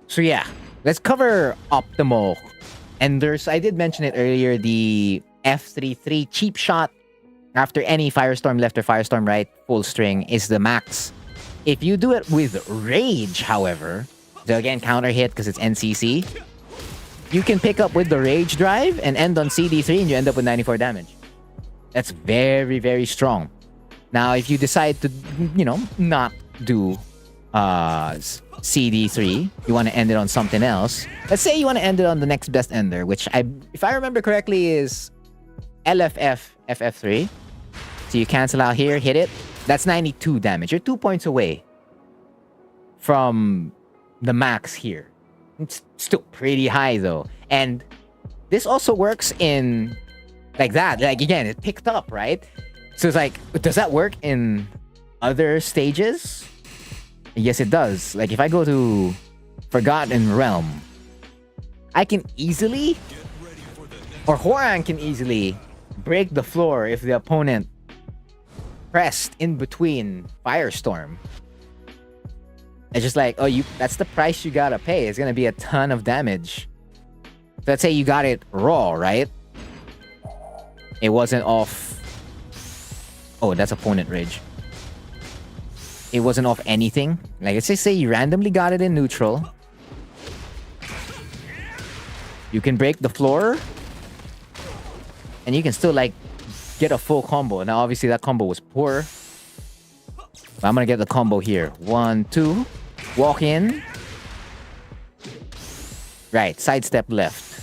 So yeah, let's cover optimal enders. I did mention it earlier, the F33 cheap shot after any Firestorm left or Firestorm right full string is the max. If you do it with Rage, however, so again, counter hit because it's NCC, you can pick up with the Rage drive and end on CD3 and you end up with 94 damage. That's very, very strong. Now, if you decide to, not do CD3, you want to end it on something else. Let's say you want to end it on the next best ender, which if I remember correctly is LFF FF3. So you cancel out here, hit it. That's 92 damage. You're 2 points away from the max here. It's still pretty high though. And this also works in like that. Like again, it picked up, right? So it's like, does that work in other stages? Yes, it does. Like if I go to Forgotten Realm, I can easily, or Hwoarang can easily break the floor if the opponent pressed in between Firestorm. It's just like, that's the price you gotta pay. It's gonna be a ton of damage. So let's say you got it raw, right? It wasn't off. Oh, that's opponent rage. It wasn't off anything. Like, let's just say you randomly got it in neutral. You can break the floor. And you can still, like, get a full combo. Now, obviously, that combo was poor. But I'm gonna get the combo here. 1, 2. Walk in. Right. Sidestep left.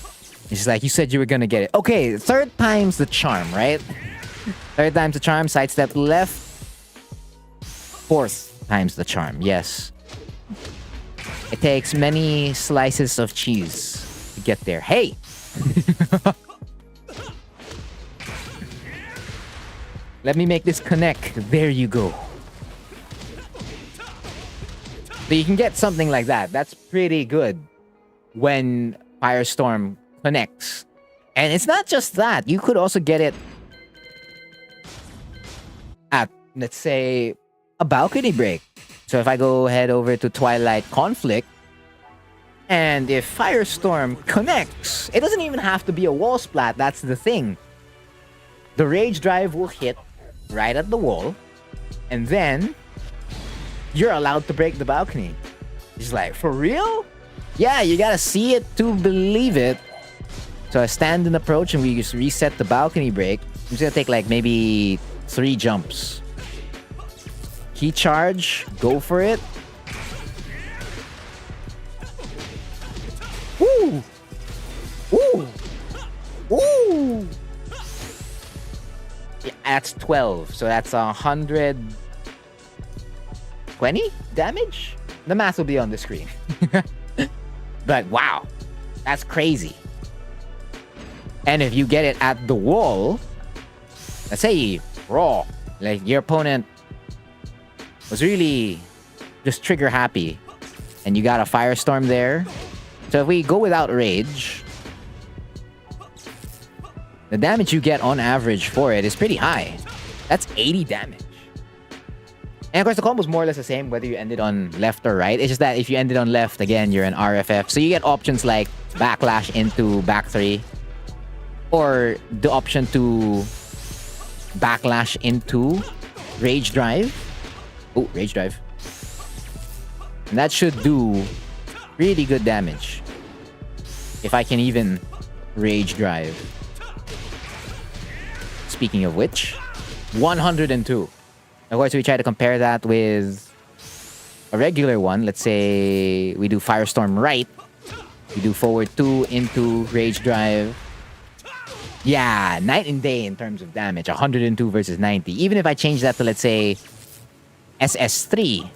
It's just like, you said you were gonna get it. Okay, third time's the charm, right? Third time's the charm. Sidestep left. Fourth time's the charm. Yes. It takes many slices of cheese to get there. Hey! Let me make this connect. There you go. So you can get something like that. That's pretty good when Firestorm connects. And it's not just that. You could also get it at, let's say, a balcony break. So if I go head over to Twilight Conflict, and if Firestorm connects, it doesn't even have to be a wall splat. That's the thing. The Rage Drive will hit right at the wall, and then you're allowed to break the balcony. It's like, for real? Yeah, you gotta see it to believe it. So I stand and approach, and we just reset the balcony break. I'm just gonna take like maybe 3 jumps. Key charge, go for it. Woo! Woo! Woo! Yeah, that's 12, so that's 120 damage? The math will be on the screen. But wow, that's crazy. And if you get it at the wall, let's say raw, like your opponent was really just trigger happy, and you got a Firestorm there. So if we go without Rage, the damage you get on average for it is pretty high. That's 80 damage. And of course, the combo's more or less the same whether you end it on left or right. It's just that if you end it on left, again, you're an RFF. So you get options like backlash into back 3, or the option to backlash into rage drive. Oh, rage drive. And that should do really good damage. If I can even rage drive. Speaking of which, 102. Of course, we try to compare that with a regular one. Let's say we do Firestorm right. We do forward 2 into rage drive. Yeah, night and day in terms of damage. 102 versus 90. Even if I change that to, let's say, SS3.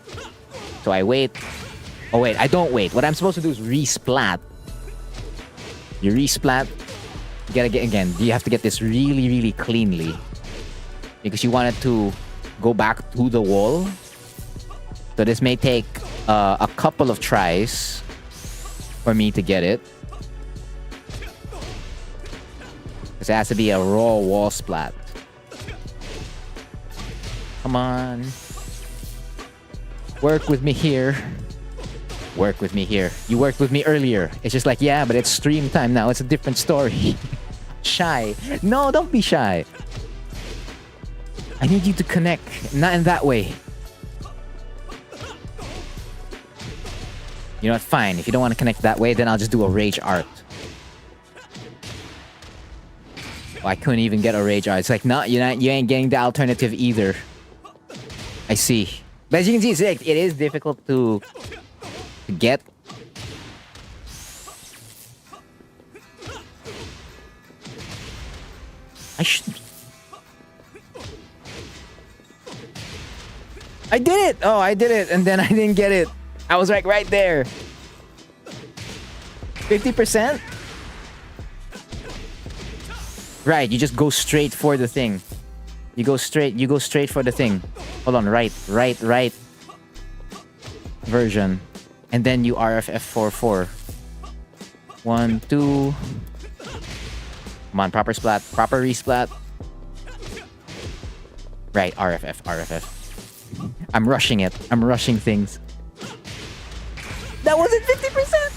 So I wait. Oh, wait. I don't wait. What I'm supposed to do is resplat. You resplat. You gotta get, again, you have to get this really, really cleanly. Because you want it to go back to the wall. So this may take a couple of tries for me to get it. Because it has to be a raw wall splat. Come on. Work with me here. Work with me here. You worked with me earlier. It's just like, yeah, but it's stream time now. It's a different story. Shy. No, don't be shy. I need you to connect. Not in that way. You know what? Fine. If you don't want to connect that way, then I'll just do a rage art. Oh, I couldn't even get a rage art. It's like, no, you ain't getting the alternative either. I see. But as you can see, it's like, it is difficult to get. I did it! Oh, I did it, and then I didn't get it. I was like right there. 50%? Right, you just go straight for the thing. You go straight for the thing. Hold on, right version. And then you RFF44. 1, 2. Come on, proper splat, proper resplat. Right, RFF. I'm rushing it. I'm rushing things. That wasn't 50%!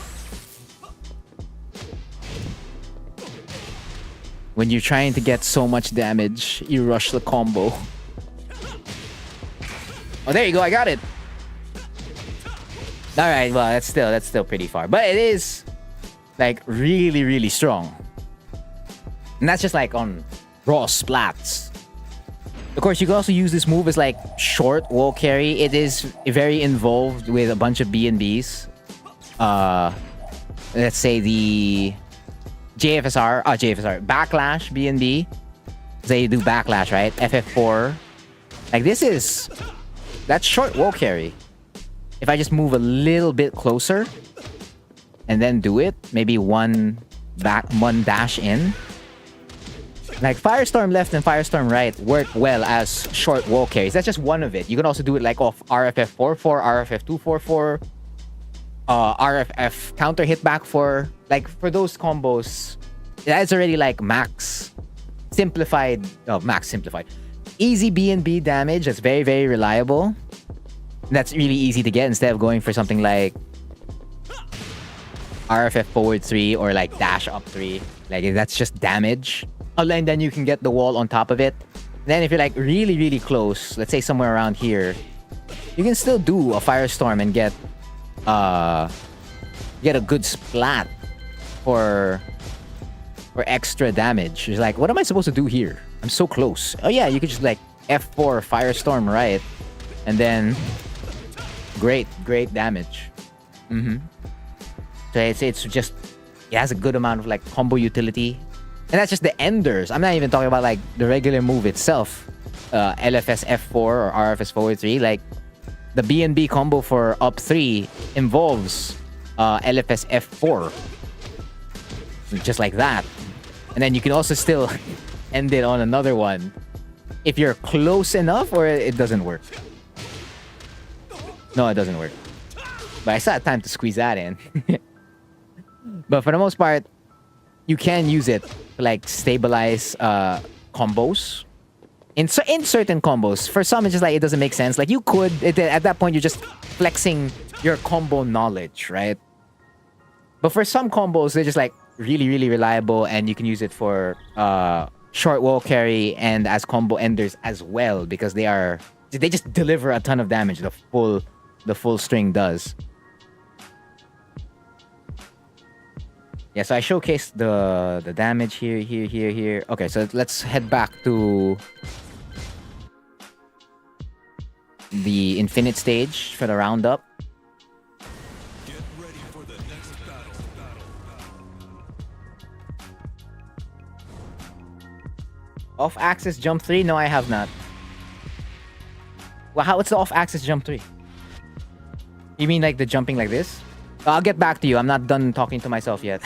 When you're trying to get so much damage, you rush the combo. Oh, there you go. I got it. All right. Well, that's still pretty far, but it is like really, really strong. And that's just like on raw splats. Of course, you can also use this move as like short wall carry. It is very involved with a bunch of B&Bs. Let's say the JFSR, backlash B&B. Say you do backlash, right? FF4. Like that's short wall carry. If I just move a little bit closer and then do it, maybe one dash in. Like Firestorm left and Firestorm right work well as short wall carries. That's just one of it. You can also do it like off RFF44, RFF244, RFF counter hit back for like for those combos. That's already like max simplified. Easy B&B damage. That's very, very reliable. That's really easy to get instead of going for something like RFF forward 3 or like dash up 3. Like that's just damage. And then you can get the wall on top of it. Then if you're like really, really close, let's say somewhere around here, you can still do a Firestorm and get a good splat for extra damage. It's like, what am I supposed to do here? I'm so close. Oh yeah, you could just like F4 Firestorm right, and then great damage. So it's just, it has a good amount of like combo utility. And that's just the enders. I'm not even talking about like the regular move itself. LFS F4 or RFS forward 3. Like the B&B combo for up 3 involves LFS F4. Just like that. And then you can also still end it on another one if you're close enough, or it doesn't work. No, it doesn't work. But I still had time to squeeze that in. But for the most part, you can use it to like stabilize combos. in certain combos. For some, it's just like it doesn't make sense. Like you could at that point, you're just flexing your combo knowledge, right? But for some combos, they're just like really, really reliable, and you can use it for short wall carry and as combo enders as well, because they just deliver a ton of damage. The full string does. Yeah, so I showcased the damage here. Okay, so let's head back to the infinite stage for the roundup. Off-axis jump 3? No, I have not. Well, what's the off-axis jump 3? You mean like the jumping like this? I'll get back to you. I'm not done talking to myself yet.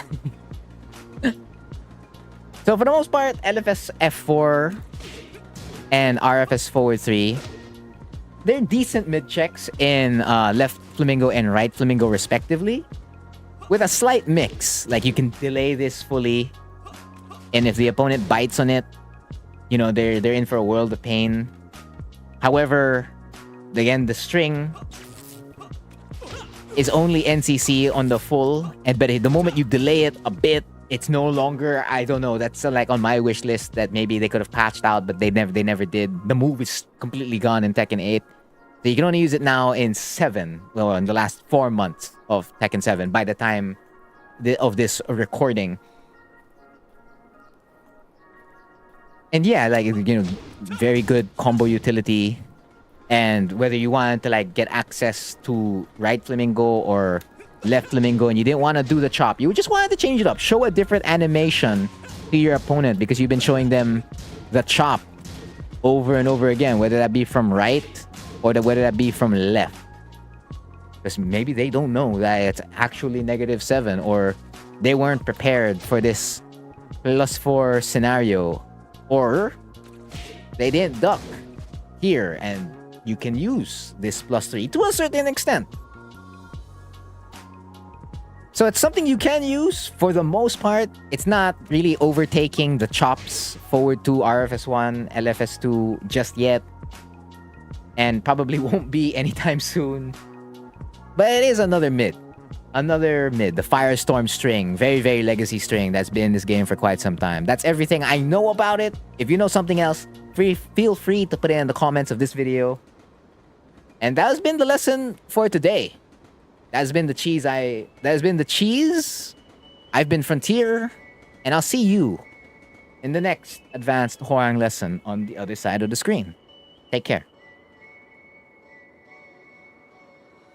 So for the most part, LFS F4 and RFS forward 3, they're decent mid checks in left flamingo and right flamingo respectively, with a slight mix. Like you can delay this fully, and if the opponent bites on it, you know, they're in for a world of pain. However, again, the string is only NCC on the full, but the moment you delay it a bit, it's no longer, I don't know, that's like on my wish list that maybe they could have patched out, but they never did. The move is completely gone in Tekken 8. So you can only use it now in 7, well, in the last 4 months of Tekken 7 by the time of this recording. And yeah, like, you know, very good combo utility. And whether you wanted to like get access to right flamingo or left flamingo and you didn't want to do the chop, you just wanted to change it up, show a different animation to your opponent, because you've been showing them the chop over and over again, whether that be from right or whether that be from left, because maybe they don't know that it's actually -7, or they weren't prepared for this +4 scenario, or they didn't duck here, and you can use this +3 to a certain extent. So it's something you can use for the most part. It's not really overtaking the chops forward to RFS1, LFS2 just yet, and probably won't be anytime soon. But it is another mid. The Firestorm string. Very, very legacy string that's been in this game for quite some time. That's everything I know about it. If you know something else, feel free to put it in the comments of this video. And that has been the lesson for today. That has been the cheese. I've been Frontier, and I'll see you in the next advanced Hwoarang lesson on the other side of the screen. Take care.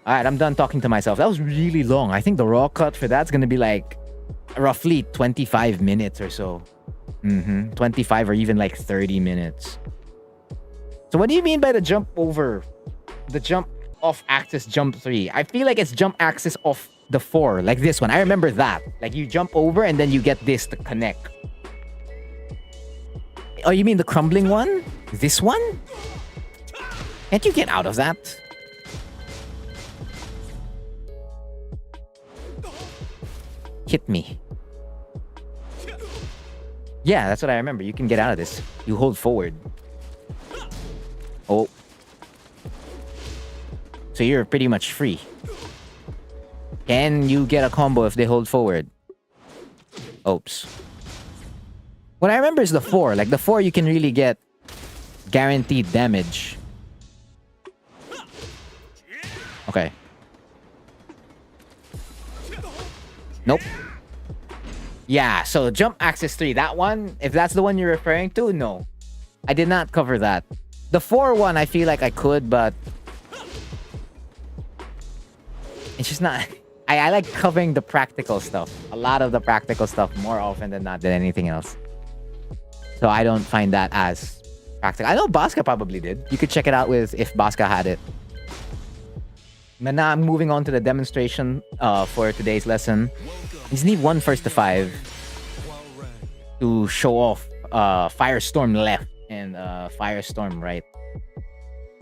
Alright, I'm done talking to myself. That was really long. I think the raw cut for that's gonna be like roughly 25 minutes or so. 25 or even like 30 minutes. So what do you mean by the jump over? The jump off axis jump 3. I feel like it's jump axis off the 4, like this one. I remember that. Like you jump over and then you get this to connect. Oh, you mean the crumbling one? This one? Can't you get out of that? Hit me. Yeah, that's what I remember. You can get out of this. You hold forward. Oh. So you're pretty much free. Can you get a combo if they hold forward? Oops. What I remember is the 4. Like the 4 you can really get guaranteed damage. Okay. Nope. Yeah, so jump axis 3. That one, if that's the one you're referring to, no. I did not cover that. The 4 one, I feel like I could, but it's just not... I like covering the practical stuff. A lot of the practical stuff more often than not than anything else. So I don't find that as practical. I know Baska probably did. You could check it out with if Baska had it. But now I'm moving on to the demonstration for today's lesson. You just need one first to 5 to show off Firestorm left and Firestorm right.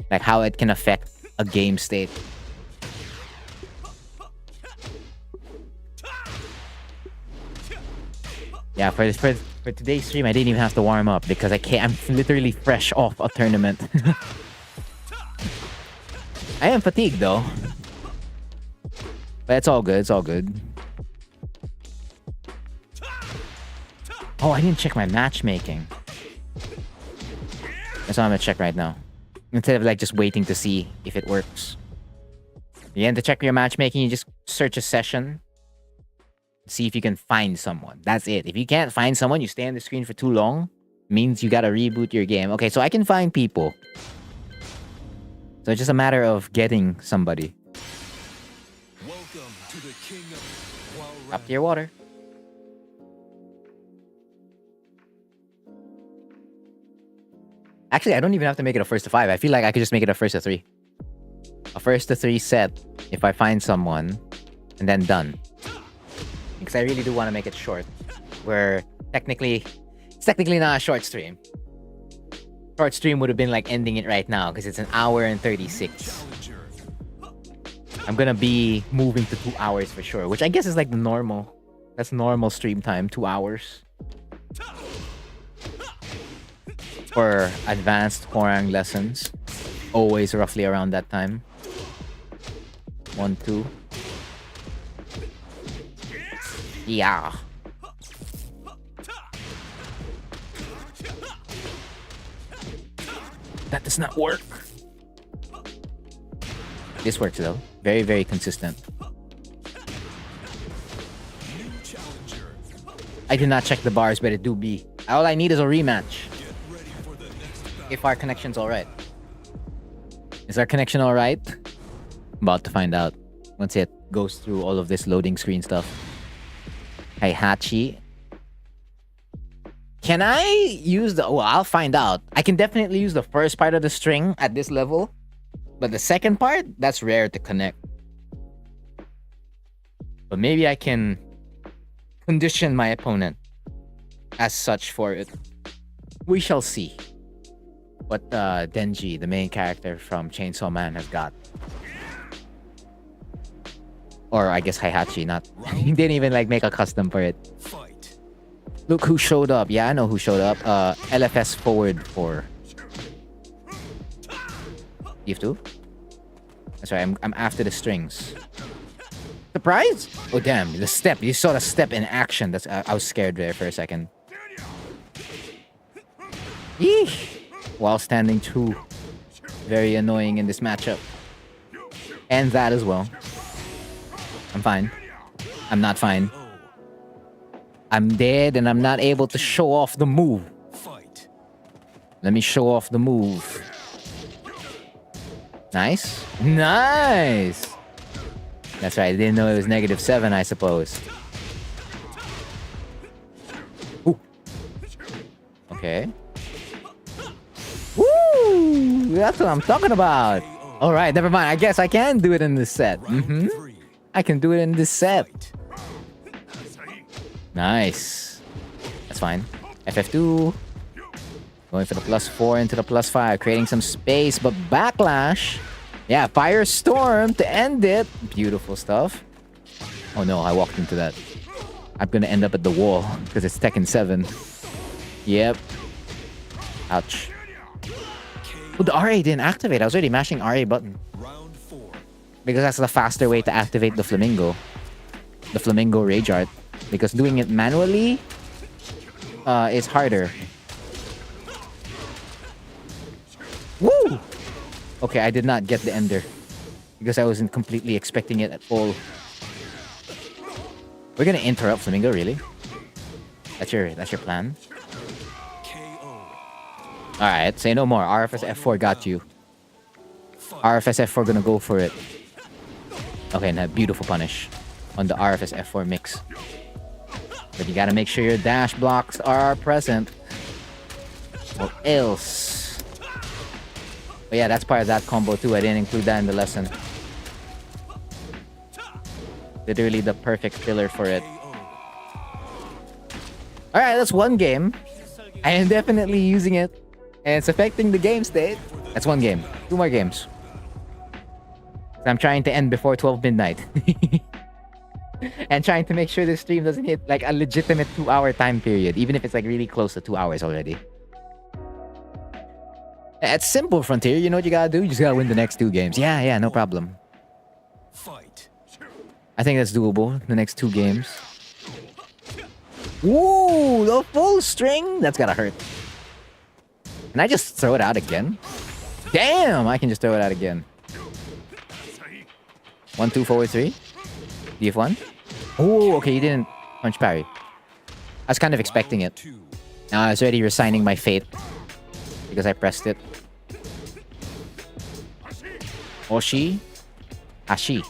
Like how it can affect a game state. Yeah, for For today's stream, I didn't even have to warm up because I'm literally fresh off a tournament. I am fatigued though. But it's all good, it's all good. Oh, I didn't check my matchmaking. That's what I'm gonna check right now. Instead of like just waiting to see if it works. Again, to check your matchmaking, you just search a session. See if you can find someone. That's it. If you can't find someone, you stay on the screen for too long, means you gotta reboot your game. Okay, so I can find people. So it's just a matter of getting somebody. Welcome to the king of Hwoarang. Top tier water. Actually, I don't even have to make it a first to 5. I feel like I could just make it a first to 3. A first to 3 set if I find someone, and then done. Because I really do want to make it short. Where it's technically not a short stream. Short stream would have been like ending it right now because it's an hour and 36. I'm gonna be moving to 2 hours for sure, which I guess is like the normal. That's normal stream time, 2 hours. For advanced Hwoarang lessons. Always roughly around that time. 1, 2. Yeah. That does not work. This works though. Very, very consistent. I did not check the bars, but it do be. All I need is a rematch. If our connection's alright. Is our connection alright? About to find out. Once it goes through all of this loading screen stuff. Hachi. Can I use the... Well, I'll find out. I can definitely use the first part of the string at this level. But the second part, that's rare to connect. But maybe I can condition my opponent as such for it. We shall see what Denji, the main character from Chainsaw Man, has got. Or I guess Heihachi, not... He didn't even like make a custom for it. Look who showed up. Yeah, I know who showed up. LFS forward 4. Eve 2? That's right, I'm after the strings. Surprise? Oh damn, the step. You saw the step in action. That's I was scared there for a second. Yeesh. While standing true. Very annoying in this matchup. And that as well. I'm fine. I'm not fine. I'm dead and I'm not able to show off the move. Let me show off the move. Nice. Nice! That's right, I didn't know it was -7, I suppose. Ooh. Okay. Woo! That's what I'm talking about. Alright, never mind. I guess I can do it in this set. I can do it in this set. Nice. That's fine. FF2. Going for the +4 into the +5. Creating some space, but backlash. Yeah, Firestorm to end it. Beautiful stuff. Oh no, I walked into that. I'm gonna end up at the wall because it's Tekken 7. Yep. Ouch. Oh, the RA didn't activate. I was already mashing RA button. Because that's the faster way to activate the Flamingo. The Flamingo Rage Art. Because doing it manually is harder. Woo! Okay, I did not get the Ender. Because I wasn't completely expecting it at all. We're gonna interrupt Flamingo, really? That's your plan? Alright, say no more. RFS F4 got you. RFS F4 gonna go for it. Okay, now beautiful punish on the RFS F4 mix. But you gotta make sure your dash blocks are present. Or else. But yeah, that's part of that combo too. I didn't include that in the lesson. Literally the perfect filler for it. Alright, that's one game. I am definitely using it. And it's affecting the game state. That's one game. 2 more games. I'm trying to end before 12 midnight. and trying to make sure this stream doesn't hit like a legitimate 2-hour time period, even if it's like really close to 2 hours already. It's simple, Frontier. You know what you gotta do? You just gotta win the next 2 games. Yeah, no problem. Fight. I think that's doable. The next 2 games. Ooh, the full string? That's gotta hurt. Can I just throw it out again? Damn, I can just throw it out again. 1, 2, forward 3. DF1. Oh, okay, you didn't punch parry. I was kind of expecting it. Now I was already resigning my fate because I pressed it. Oshi. Hashi.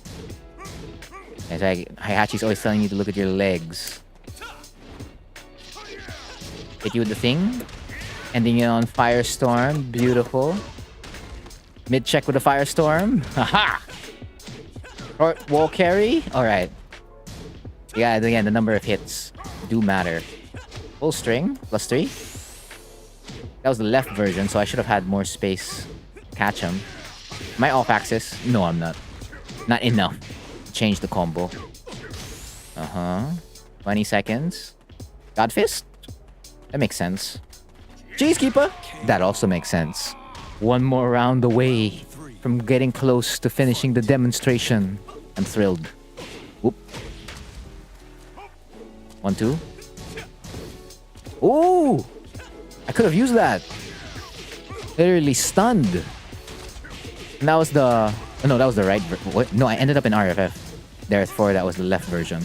It's like Heihachi's always telling you to look at your legs. Hit you with the thing. Ending it on Firestorm. Beautiful. Mid check with a Firestorm. Haha! Short wall carry. Alright. Yeah, again, the number of hits do matter. Full string. +3. That was the left version, so I should have had more space to catch him. Am I off axis? No, I'm not. Not enough. Change the combo. 20 seconds. God Fist? That makes sense. Cheesekeeper? That also makes sense. One more round away from getting close to finishing the demonstration. I'm thrilled. Whoop. 1, 2. Ooh! I could have used that. Literally stunned. And that was the... Oh, no, that was the right... What? No, I ended up in RFF. Therefore, that was the left version.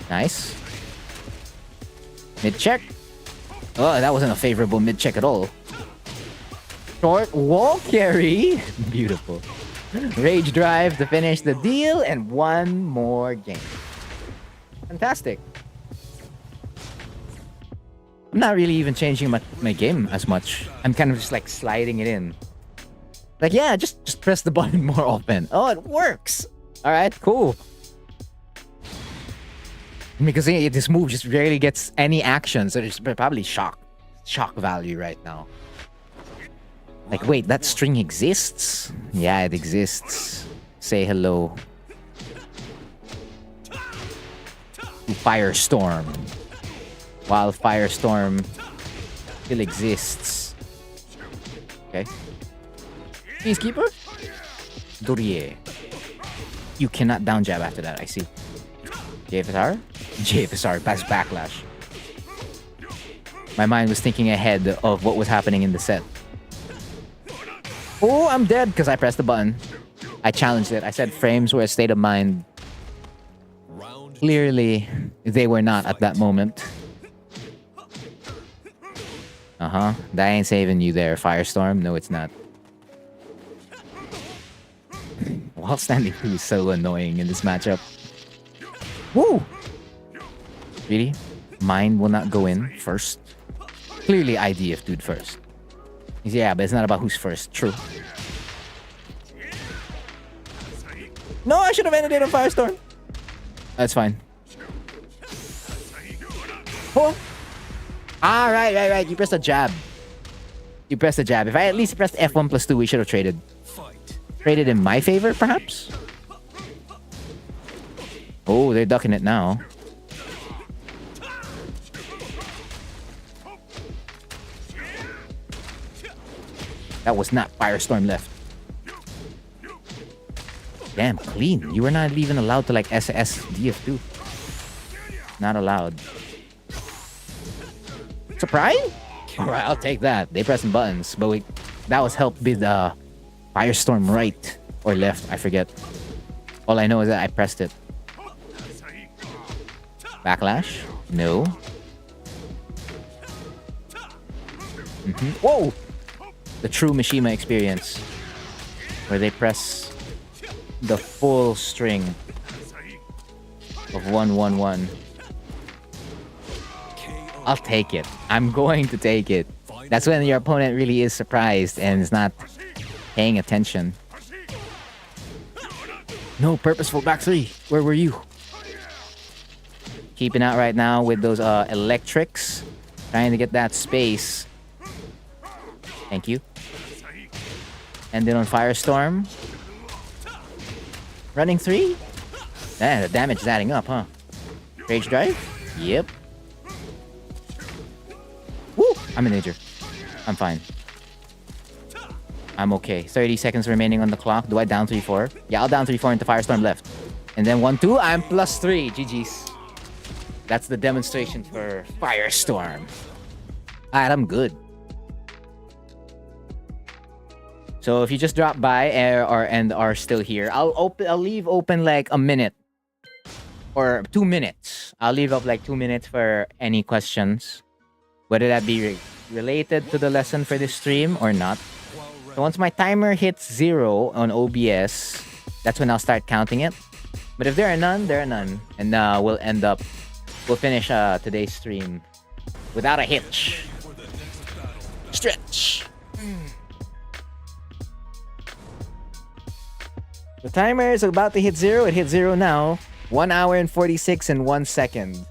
Nice. Mid-check. Oh, that wasn't a favorable mid-check at all. Short wall carry. Beautiful. Rage drive to finish the deal and one more game. Fantastic. I'm not really even changing my game as much. I'm kind of just like sliding it in. Like, yeah, just press the button more often. Oh, it works. All right, cool. Because this move just rarely gets any action, so it's probably shock value right now. Like, wait, that string exists? Yeah, it exists. Say hello to Firestorm. While Firestorm still exists. Okay. Peacekeeper? Dorie. You cannot down jab after that, I see. JFSR? JFSR, that's backlash. My mind was thinking ahead of what was happening in the set. Oh, I'm dead because I pressed the button. I challenged it. I said frames were a state of mind. Clearly, they were not at that moment. That ain't saving you there, Firestorm. No, it's not. Wall standing 2 is so annoying in this matchup. Woo! Really? Mine will not go in first. Clearly IDF dude first. Yeah, but it's not about who's first. True. No, I should have ended it on Firestorm. That's fine. Oh! Ah, right. You pressed a jab. You pressed a jab. If I at least pressed F1+2, we should have traded. Traded in my favor, perhaps? Oh, they're ducking it now. That was not Firestorm left. Damn, clean. You were not even allowed to like SS DF2. Not allowed. Surprise? Alright, I'll take that. They pressing buttons, but that was helped with Firestorm right or left, I forget. All I know is that I pressed it. Backlash? No. Whoa! The true Mishima experience. Where they press the full string of 1-1-1. I'll take it. I'm going to take it. That's when your opponent really is surprised and is not paying attention. No purposeful back 3. Where were you? Keeping out right now with those electrics. Trying to get that space. Thank you. And then on Firestorm. Running 3? The damage is adding up, huh? Rage drive? Yep. Woo! I'm in danger. I'm fine. I'm okay. 30 seconds remaining on the clock. Do I down 3-4? Yeah, I'll down 3-4 into Firestorm left. And then 1-2, I'm +3. GG's. That's the demonstration for Firestorm. Alright, I'm good. So if you just drop by and are still here, I'll leave open like a minute. Or 2 minutes. I'll leave up like 2 minutes for any questions. Whether that be related to the lesson for this stream or not. So once my timer hits 0 on OBS, that's when I'll start counting it. But if there are none, there are none. And we'll finish today's stream without a hitch. Stretch. The timer is about to hit 0. It hit 0 now. 1 hour and 46 and 1 second.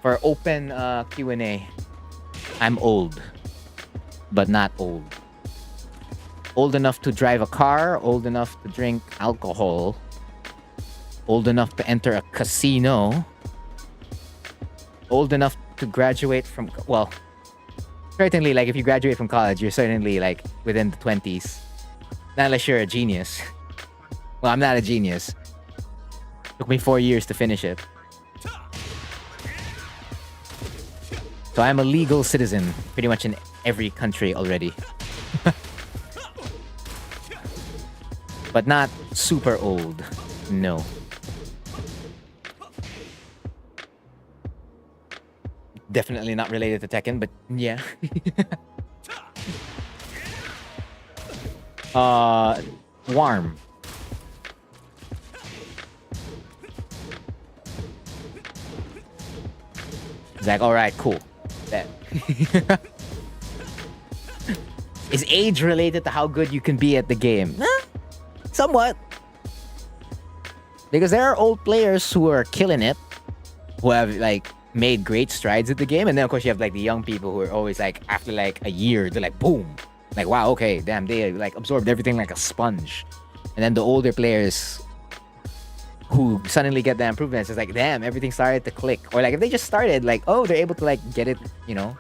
For open Q&A. I'm old. But not old. Old enough to drive a car. Old enough to drink alcohol. Old enough to enter a casino. Old enough to graduate from... Well, certainly, like, if you graduate from college, you're certainly, like, within the 20s. Not unless you're a genius. Well, I'm not a genius. Took me 4 years to finish it. So I'm a legal citizen, pretty much in every country already. But not super old. No. Definitely not related to Tekken, but yeah. Warm. Zach, alright, cool. Bet. Is age related to how good you can be at the game? Somewhat. Because there are old players who are killing it, who have like made great strides at the game, and then of course you have like the young people who are always like after like a year they're like boom, like wow, okay, damn, they like absorbed everything like a sponge. And then the older players who suddenly get the improvements, it's like damn, everything started to click. Or like if they just started, like oh, they're able to like get it, you know,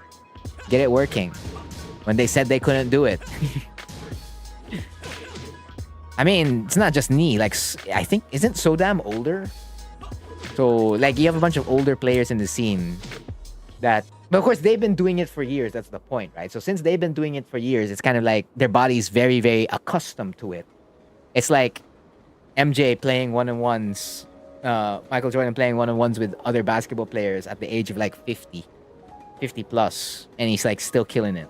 get it working when they said they couldn't do it. I mean, it's not just me. Like, I think, isn't Sodam older? So, like, you have a bunch of older players in the scene that... But, of course, they've been doing it for years. That's the point, right? So, since they've been doing it for years, it's kind of like their body's very, very accustomed to it. It's like MJ playing one-on-ones, Michael Jordan playing one-on-ones with other basketball players at the age of, like, 50 plus. And he's, like, still killing it.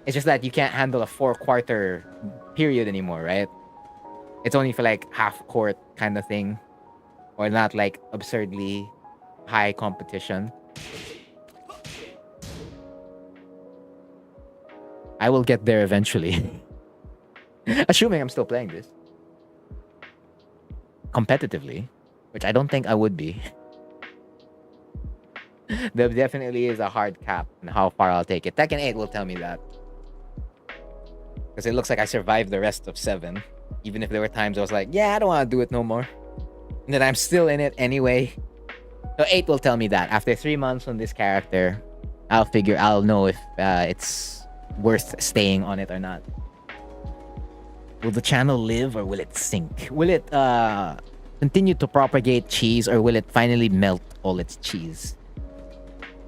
It's just that you can't handle a 4-quarter period anymore, right? It's only for like half court kind of thing. Or not like absurdly high competition. I will get there eventually. Assuming I'm still playing this. Competitively. Which I don't think I would be. There definitely is a hard cap on how far I'll take it. Tekken 8 will tell me that. Because it looks like I survived the rest of 7. Even if there were times I was like, yeah, I don't want to do it no more. And then I'm still in it anyway. So 8 will tell me that. After 3 months on this character, I'll know if it's worth staying on it or not. Will the channel live or will it sink? Will it continue to propagate cheese or will it finally melt all its cheese?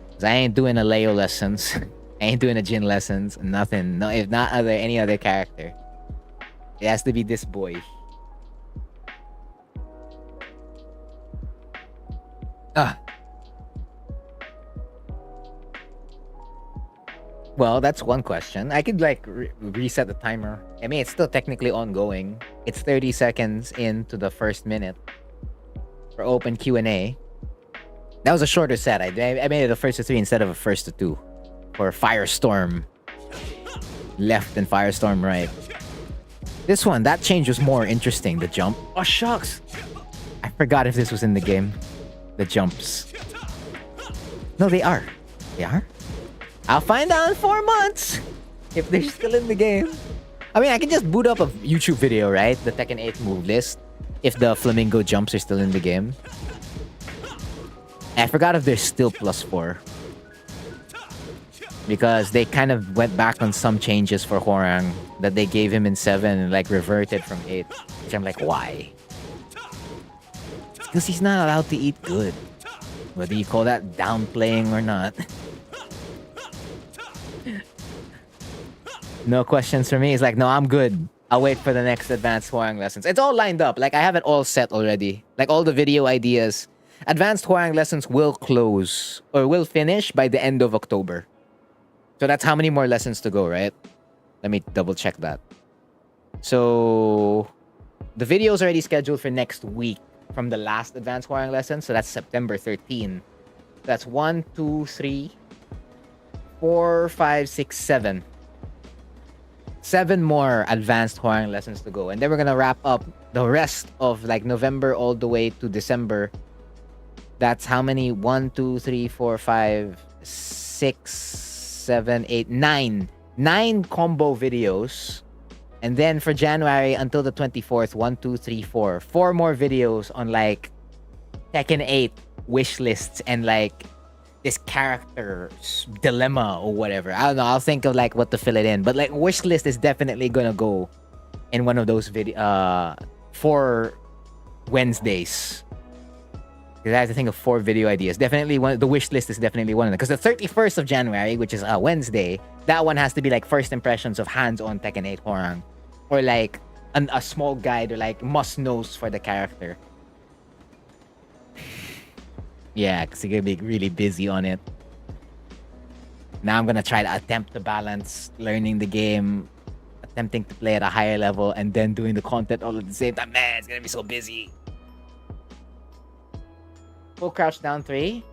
Because I ain't doing a Leo lessons. I ain't doing a Jin lessons. Nothing. No, if not any other character. It has to be this boy. Well, that's one question. I could like reset the timer. I mean, it's still technically ongoing. It's 30 seconds into the first minute for open Q&A. That was a shorter set. I made it a first to 3 instead of a first to 2. For Firestorm left and Firestorm right. This one, that change was more interesting. The jump. Oh, shucks. I forgot if this was in the game. The jumps. No, they are. They are? I'll find out in 4 months if they're still in the game. I mean, I can just boot up a YouTube video, right? The Tekken 8 move list. if the flamingo jumps are still in the game. I forgot if they're still +4. Because they kind of went back on some changes for Hwoarang that they gave him in 7 and like reverted from 8. Which I'm like, why? Because he's not allowed to eat good. Whether you call that downplaying or not. No questions for me. It's like, no, I'm good. I'll wait for the next advanced Hwoarang lessons. It's all lined up. Like, I have it all set already. Like, all the video ideas. Advanced Hwoarang lessons will close or will finish by the end of October. So that's how many more lessons to go, right? Let me double check that. So the video is already scheduled for next week from the last advanced Hwoarang lesson. So that's September 13. That's 1, 2, 3, 4, 5, 6, 7. 7 more advanced Hwoarang lessons to go. And then we're going to wrap up the rest of like November all the way to December. That's how many? 1, 2, 3, 4, 5, 6, 7, 8, 9. 9 combo videos. And then for January until the 24th, 1, 2, 3, 4. 4 more videos on like Tekken 8 wish lists and like this character's dilemma or whatever. I don't know. I'll think of like what to fill it in. But like wish list is definitely gonna go in one of those 4 Wednesdays. Because I have to think of 4 video ideas. Definitely one. The wish list is definitely one of them. Because the 31st of January, which is a Wednesday, that one has to be like first impressions of hands-on Tekken 8 Hwoarang, or like a small guide or like must-knows for the character. Yeah, because you're gonna be really busy on it. Now I'm gonna try to attempt to balance learning the game, attempting to play at a higher level, and then doing the content all at the same time. Man, it's gonna be so busy. Full crouch down 3.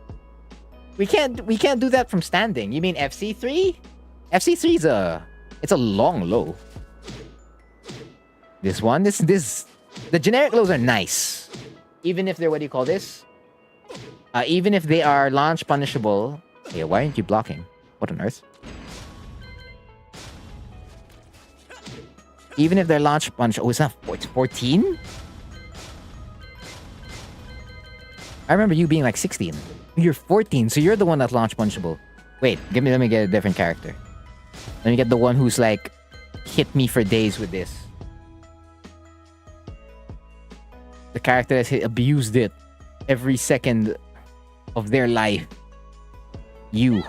We can't do that from standing. You mean FC3? FC3's it's a long low. This one, the generic lows are nice. Even if they're, what do you call this? Even if they are launch punishable. Hey, why aren't you blocking? What on earth? Even if they're launch punishable. Oh, it's 14? I remember you being like 16. You're 14, so you're the one that's launch punishable. Wait, let me get a different character. Let me get the one who's like hit me for days with this. The character that's abused it every second of their life. You.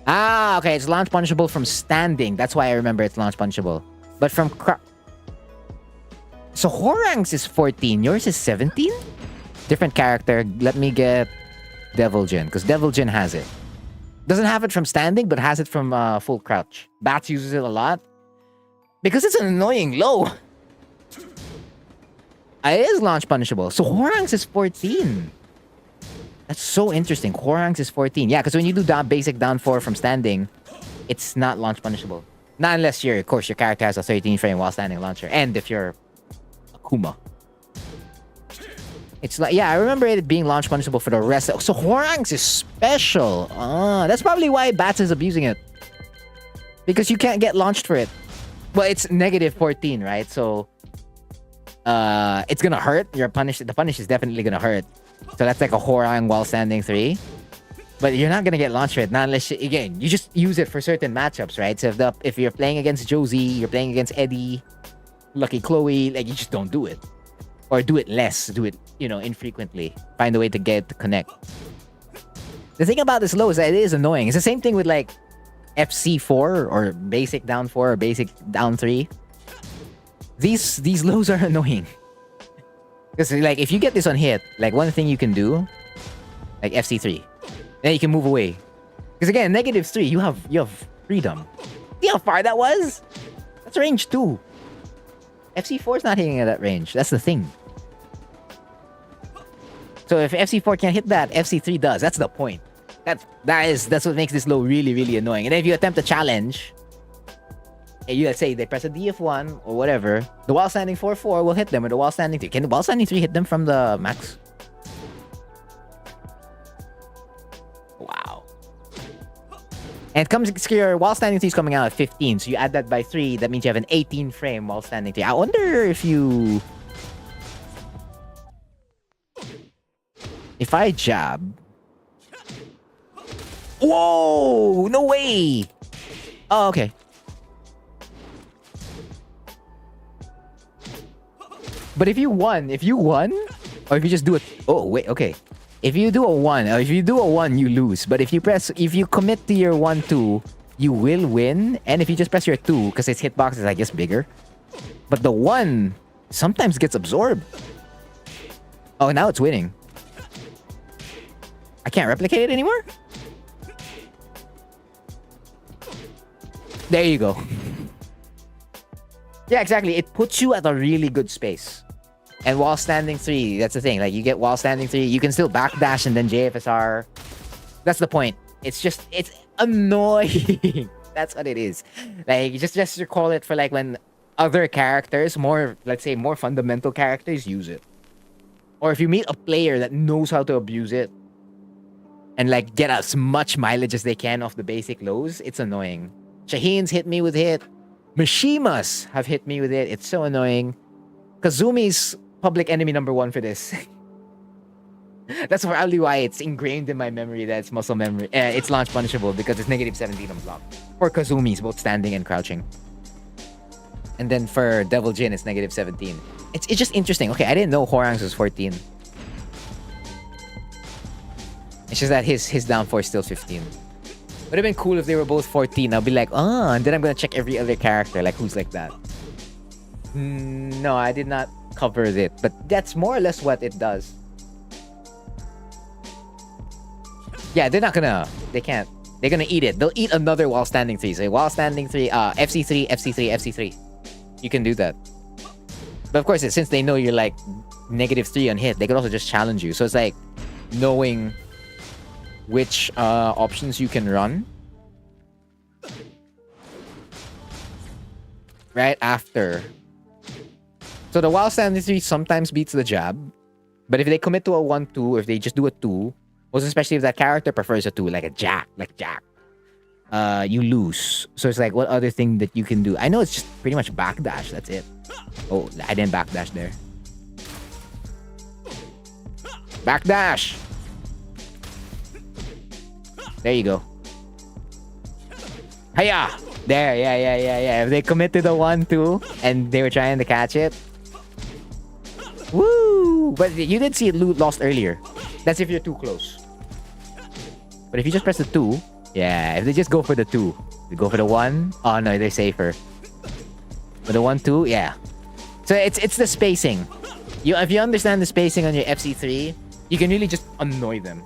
Ah, okay, it's launch punishable from standing. That's why I remember it's launch punishable. But from so Hwoarang's is 14, yours is 17? Different character. Let me get Devil Jin, because Devil Jin has it. Doesn't have it from standing, but has it from full crouch. Bats uses it a lot. Because it's an annoying low. It is launch punishable. So Hwoarang's is 14. That's so interesting. Hwoarang's is 14. Yeah, because when you do basic down 4 from standing, it's not launch punishable. Not unless of course, your character has a 13 frame while standing launcher. And if you're Akuma. It's like, yeah, I remember it being launch punishable for the rest. So Hwoarang's is special. That's probably why Bats is abusing it. Because you can't get launched for it. Well, it's negative 14, right? So, it's gonna hurt. The punish is definitely gonna hurt. So that's like a Hwoarang while standing 3. But you're not gonna get launched for it. Not unless, again, you just use it for certain matchups, right? So if you're playing against Josie, you're playing against Eddie, Lucky Chloe, like, you just don't do it. Or do it less. Do it, infrequently. Find a way to get it to connect. The thing about this low is that it is annoying. It's the same thing with like FC4 or basic down 4 or basic down 3. These lows are annoying. Because like if you get this on hit, like one thing you can do, like FC3, then you can move away. Because again, -3, you have freedom. See how far that was? That's range 2. FC4 is not hitting at that range. That's the thing. So if FC4 can't hit that, FC3 does. That's the point. That's what makes this low really, really annoying. And then if you attempt a challenge, and let's say they press a DF1 or whatever, the while standing 4-4 will hit them, or the while standing 3. Can the while standing 3 hit them from the max? Wow. And it comes, your while standing 3 is coming out at 15, so you add that by 3, that means you have an 18 frame while standing 3. I wonder if you if I jab... Whoa! No way! Oh, okay. But if you won, or if you just do it... Oh, wait, okay. If you do a 1, or if you do a 1, you lose. But if you commit to your 1-2, you will win. And if you just press your 2, because its hitbox is, I guess, bigger. But the 1 sometimes gets absorbed. Oh, now it's winning. I can't replicate it anymore? There you go. Yeah, exactly. It puts you at a really good space. And while standing 3, that's the thing. Like, you get while standing 3, you can still backdash and then JFSR. That's the point. It's annoying. That's what it is. Like, just recall it for, like, when other characters, more, let's say, more fundamental characters use it. Or if you meet a player that knows how to abuse it and, like, get as much mileage as they can off the basic lows, it's annoying. Shaheen's hit me with it. Mishimas have hit me with it. It's so annoying. Kazumi's public enemy number 1 for this. That's probably why it's ingrained in my memory that it's muscle memory. It's launch punishable because it's negative 17 on block. For Kazumi's, both standing and crouching. And then for Devil Jin, it's negative 17. It's just interesting. Okay, I didn't know Hwoarang's was 14. It's just that his down 4 is still 15. Would have been cool if they were both 14. I'll be like, oh, and then I'm gonna check every other character, like who's like that. No, I did not cover it, but that's more or less what it does. Yeah, they can't. They're gonna eat it. They'll eat another while standing 3. So while standing 3, FC3, FC3, FC3. You can do that. But of course, since they know you're like negative 3 on hit, they could also just challenge you. So it's like knowing which options you can run right after. So the while standing 3 sometimes beats the jab, but if they commit to a 1-2, or if they just do a 2, most especially if that character prefers a 2, like a Jack, you lose. So it's like, what other thing that you can do? I know it's just pretty much backdash. That's it. Oh, I didn't backdash there. Backdash. There you go. Hiya! There, yeah. If they committed a 1-2 and they were trying to catch it. Woo! But you did see it lost earlier. That's if you're too close. But if you just press the 2, yeah, if they just go for the 2, they go for the 1. Oh no, they're safer. For the 1-2, yeah. So it's the spacing. If you understand the spacing on your FC3, you can really just annoy them.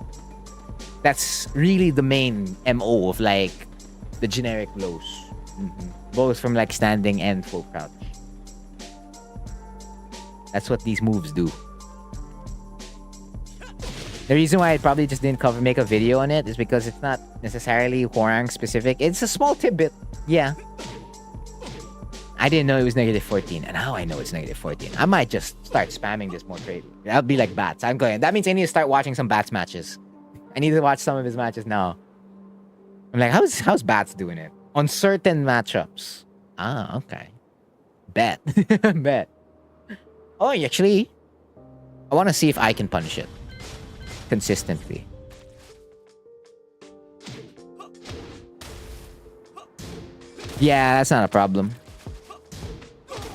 That's really the main MO of like the generic lows. Both from like standing and full crouch. That's what these moves do. The reason why I probably just didn't make a video on it is because it's not necessarily Hwoarang specific. It's a small tidbit. Yeah. I didn't know it was negative 14, and now I know it's negative 14. I might just start spamming this more crazy. That'll be like Bats. That means I need to start watching some Bats matches. I need to watch some of his matches now. I'm like, how's Bats doing it? On certain matchups. Ah, okay. Bet. Bet. Oh, actually, I want to see if I can punish it consistently. Yeah, that's not a problem.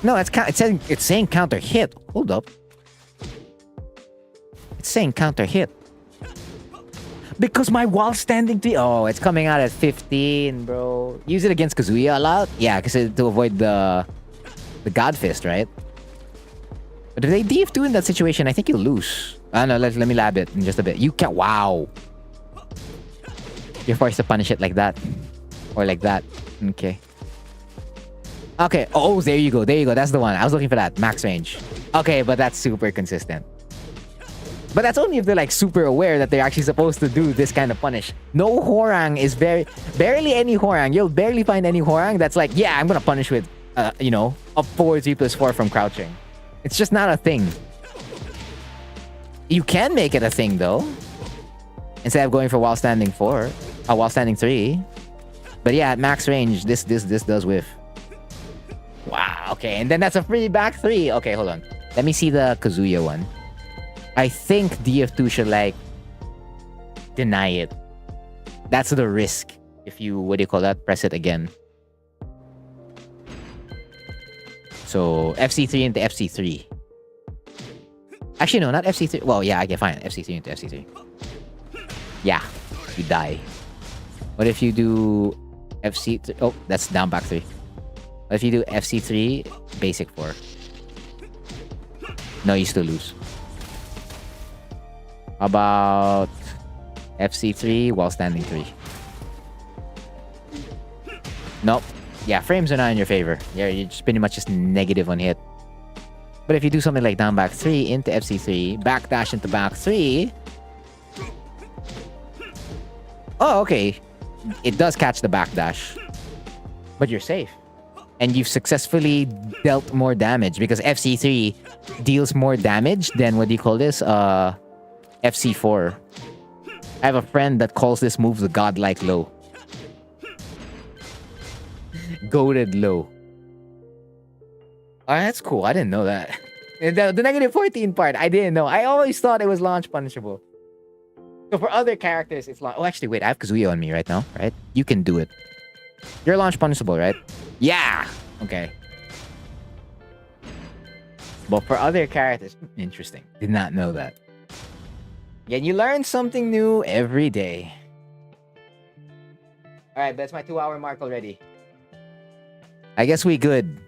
No, it's saying counter hit. Hold up. It's saying counter hit. Because my while standing 3... Oh, it's coming out at 15, bro. Use it against Kazuya a lot? Yeah, because to avoid the God Fist, right? But if they DF2 in that situation, I think you'll lose. I don't know, let me lab it in just a bit. You can't... Wow. You're forced to punish it like that. Or like that. Okay. Okay. Oh, there you go. There you go. That's the one. I was looking for that. Max range. Okay, but that's super consistent. But that's only if they're like super aware that they're actually supposed to do this kind of punish. No Hwoarang is barely any Hwoarang. You'll barely find any Hwoarang that's like, yeah, I'm gonna punish with, up forward 3+4 from crouching. It's just not a thing. You can make it a thing though, instead of going for while standing 3. But yeah, at max range, this does whiff. Wow. Okay, and then that's a free back 3. Okay, hold on. Let me see the Kazuya one. I think DF2 should like deny it. That's the risk if you, what do you call that, press it again. So FC3 into FC3. Actually, no, not FC3. Well, yeah, okay, fine. FC3 into FC3. Yeah, you die. What if you do FC3? Oh, that's down back 3. What if you do FC3, basic 4? No, you still lose. How about FC3 while standing 3? Nope. Yeah, frames are not in your favor. Yeah, you're just pretty much just negative on hit. But if you do something like down back 3 into FC3, backdash into back 3. Oh, okay. It does catch the backdash. But you're safe. And you've successfully dealt more damage because FC3 deals more damage than, what do you call this? FC4. I have a friend that calls this move the godlike low. Goated low. Oh, that's cool. I didn't know that. The negative 14 part, I didn't know. I always thought it was launch punishable. So for other characters, it's launch. Oh, actually, wait. I have Kazuya on me right now, right? You can do it. You're launch punishable, right? Yeah. Okay. But for other characters, interesting. Did not know that. Yeah, you learn something new every day. All right, that's my 2-hour mark already. I guess we good.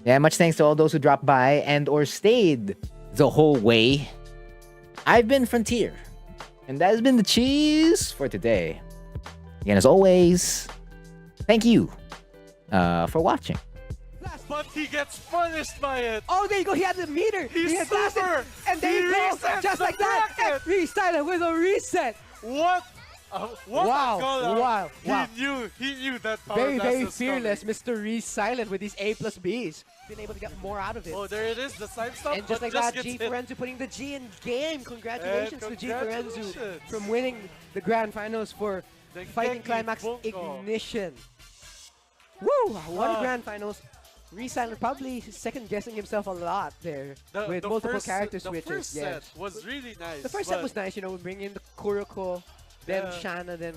Yeah, much thanks to all those who dropped by and or stayed the whole way. I've been Frontier, and that has been the cheese for today. Again, as always, thank you for watching. But he gets punished by it. Oh, there you go. He had the meter. He's he had blasted, super. and there He you go. resets Just the like that. bracket. And resilient with a reset. What? What Wow, a call-out. wow, wow. He knew that power Very, blast very was fearless, coming. Mr. Resilient with these A plus Bs. Been able to get more out of it. Oh, there it is, the side stop. And just but like that, gets G hit. Forenzu putting the G in game. Congratulations to G Forenzu congratulations. from winning the grand finals for The Fighting Genki Climax Bunko. Ignition. Woo! What a grand finals. Resilient probably second guessing himself a lot there with multiple character switches. The first set was really nice. The first set was nice, you know, bringing in the Kuroko, then Shanna, then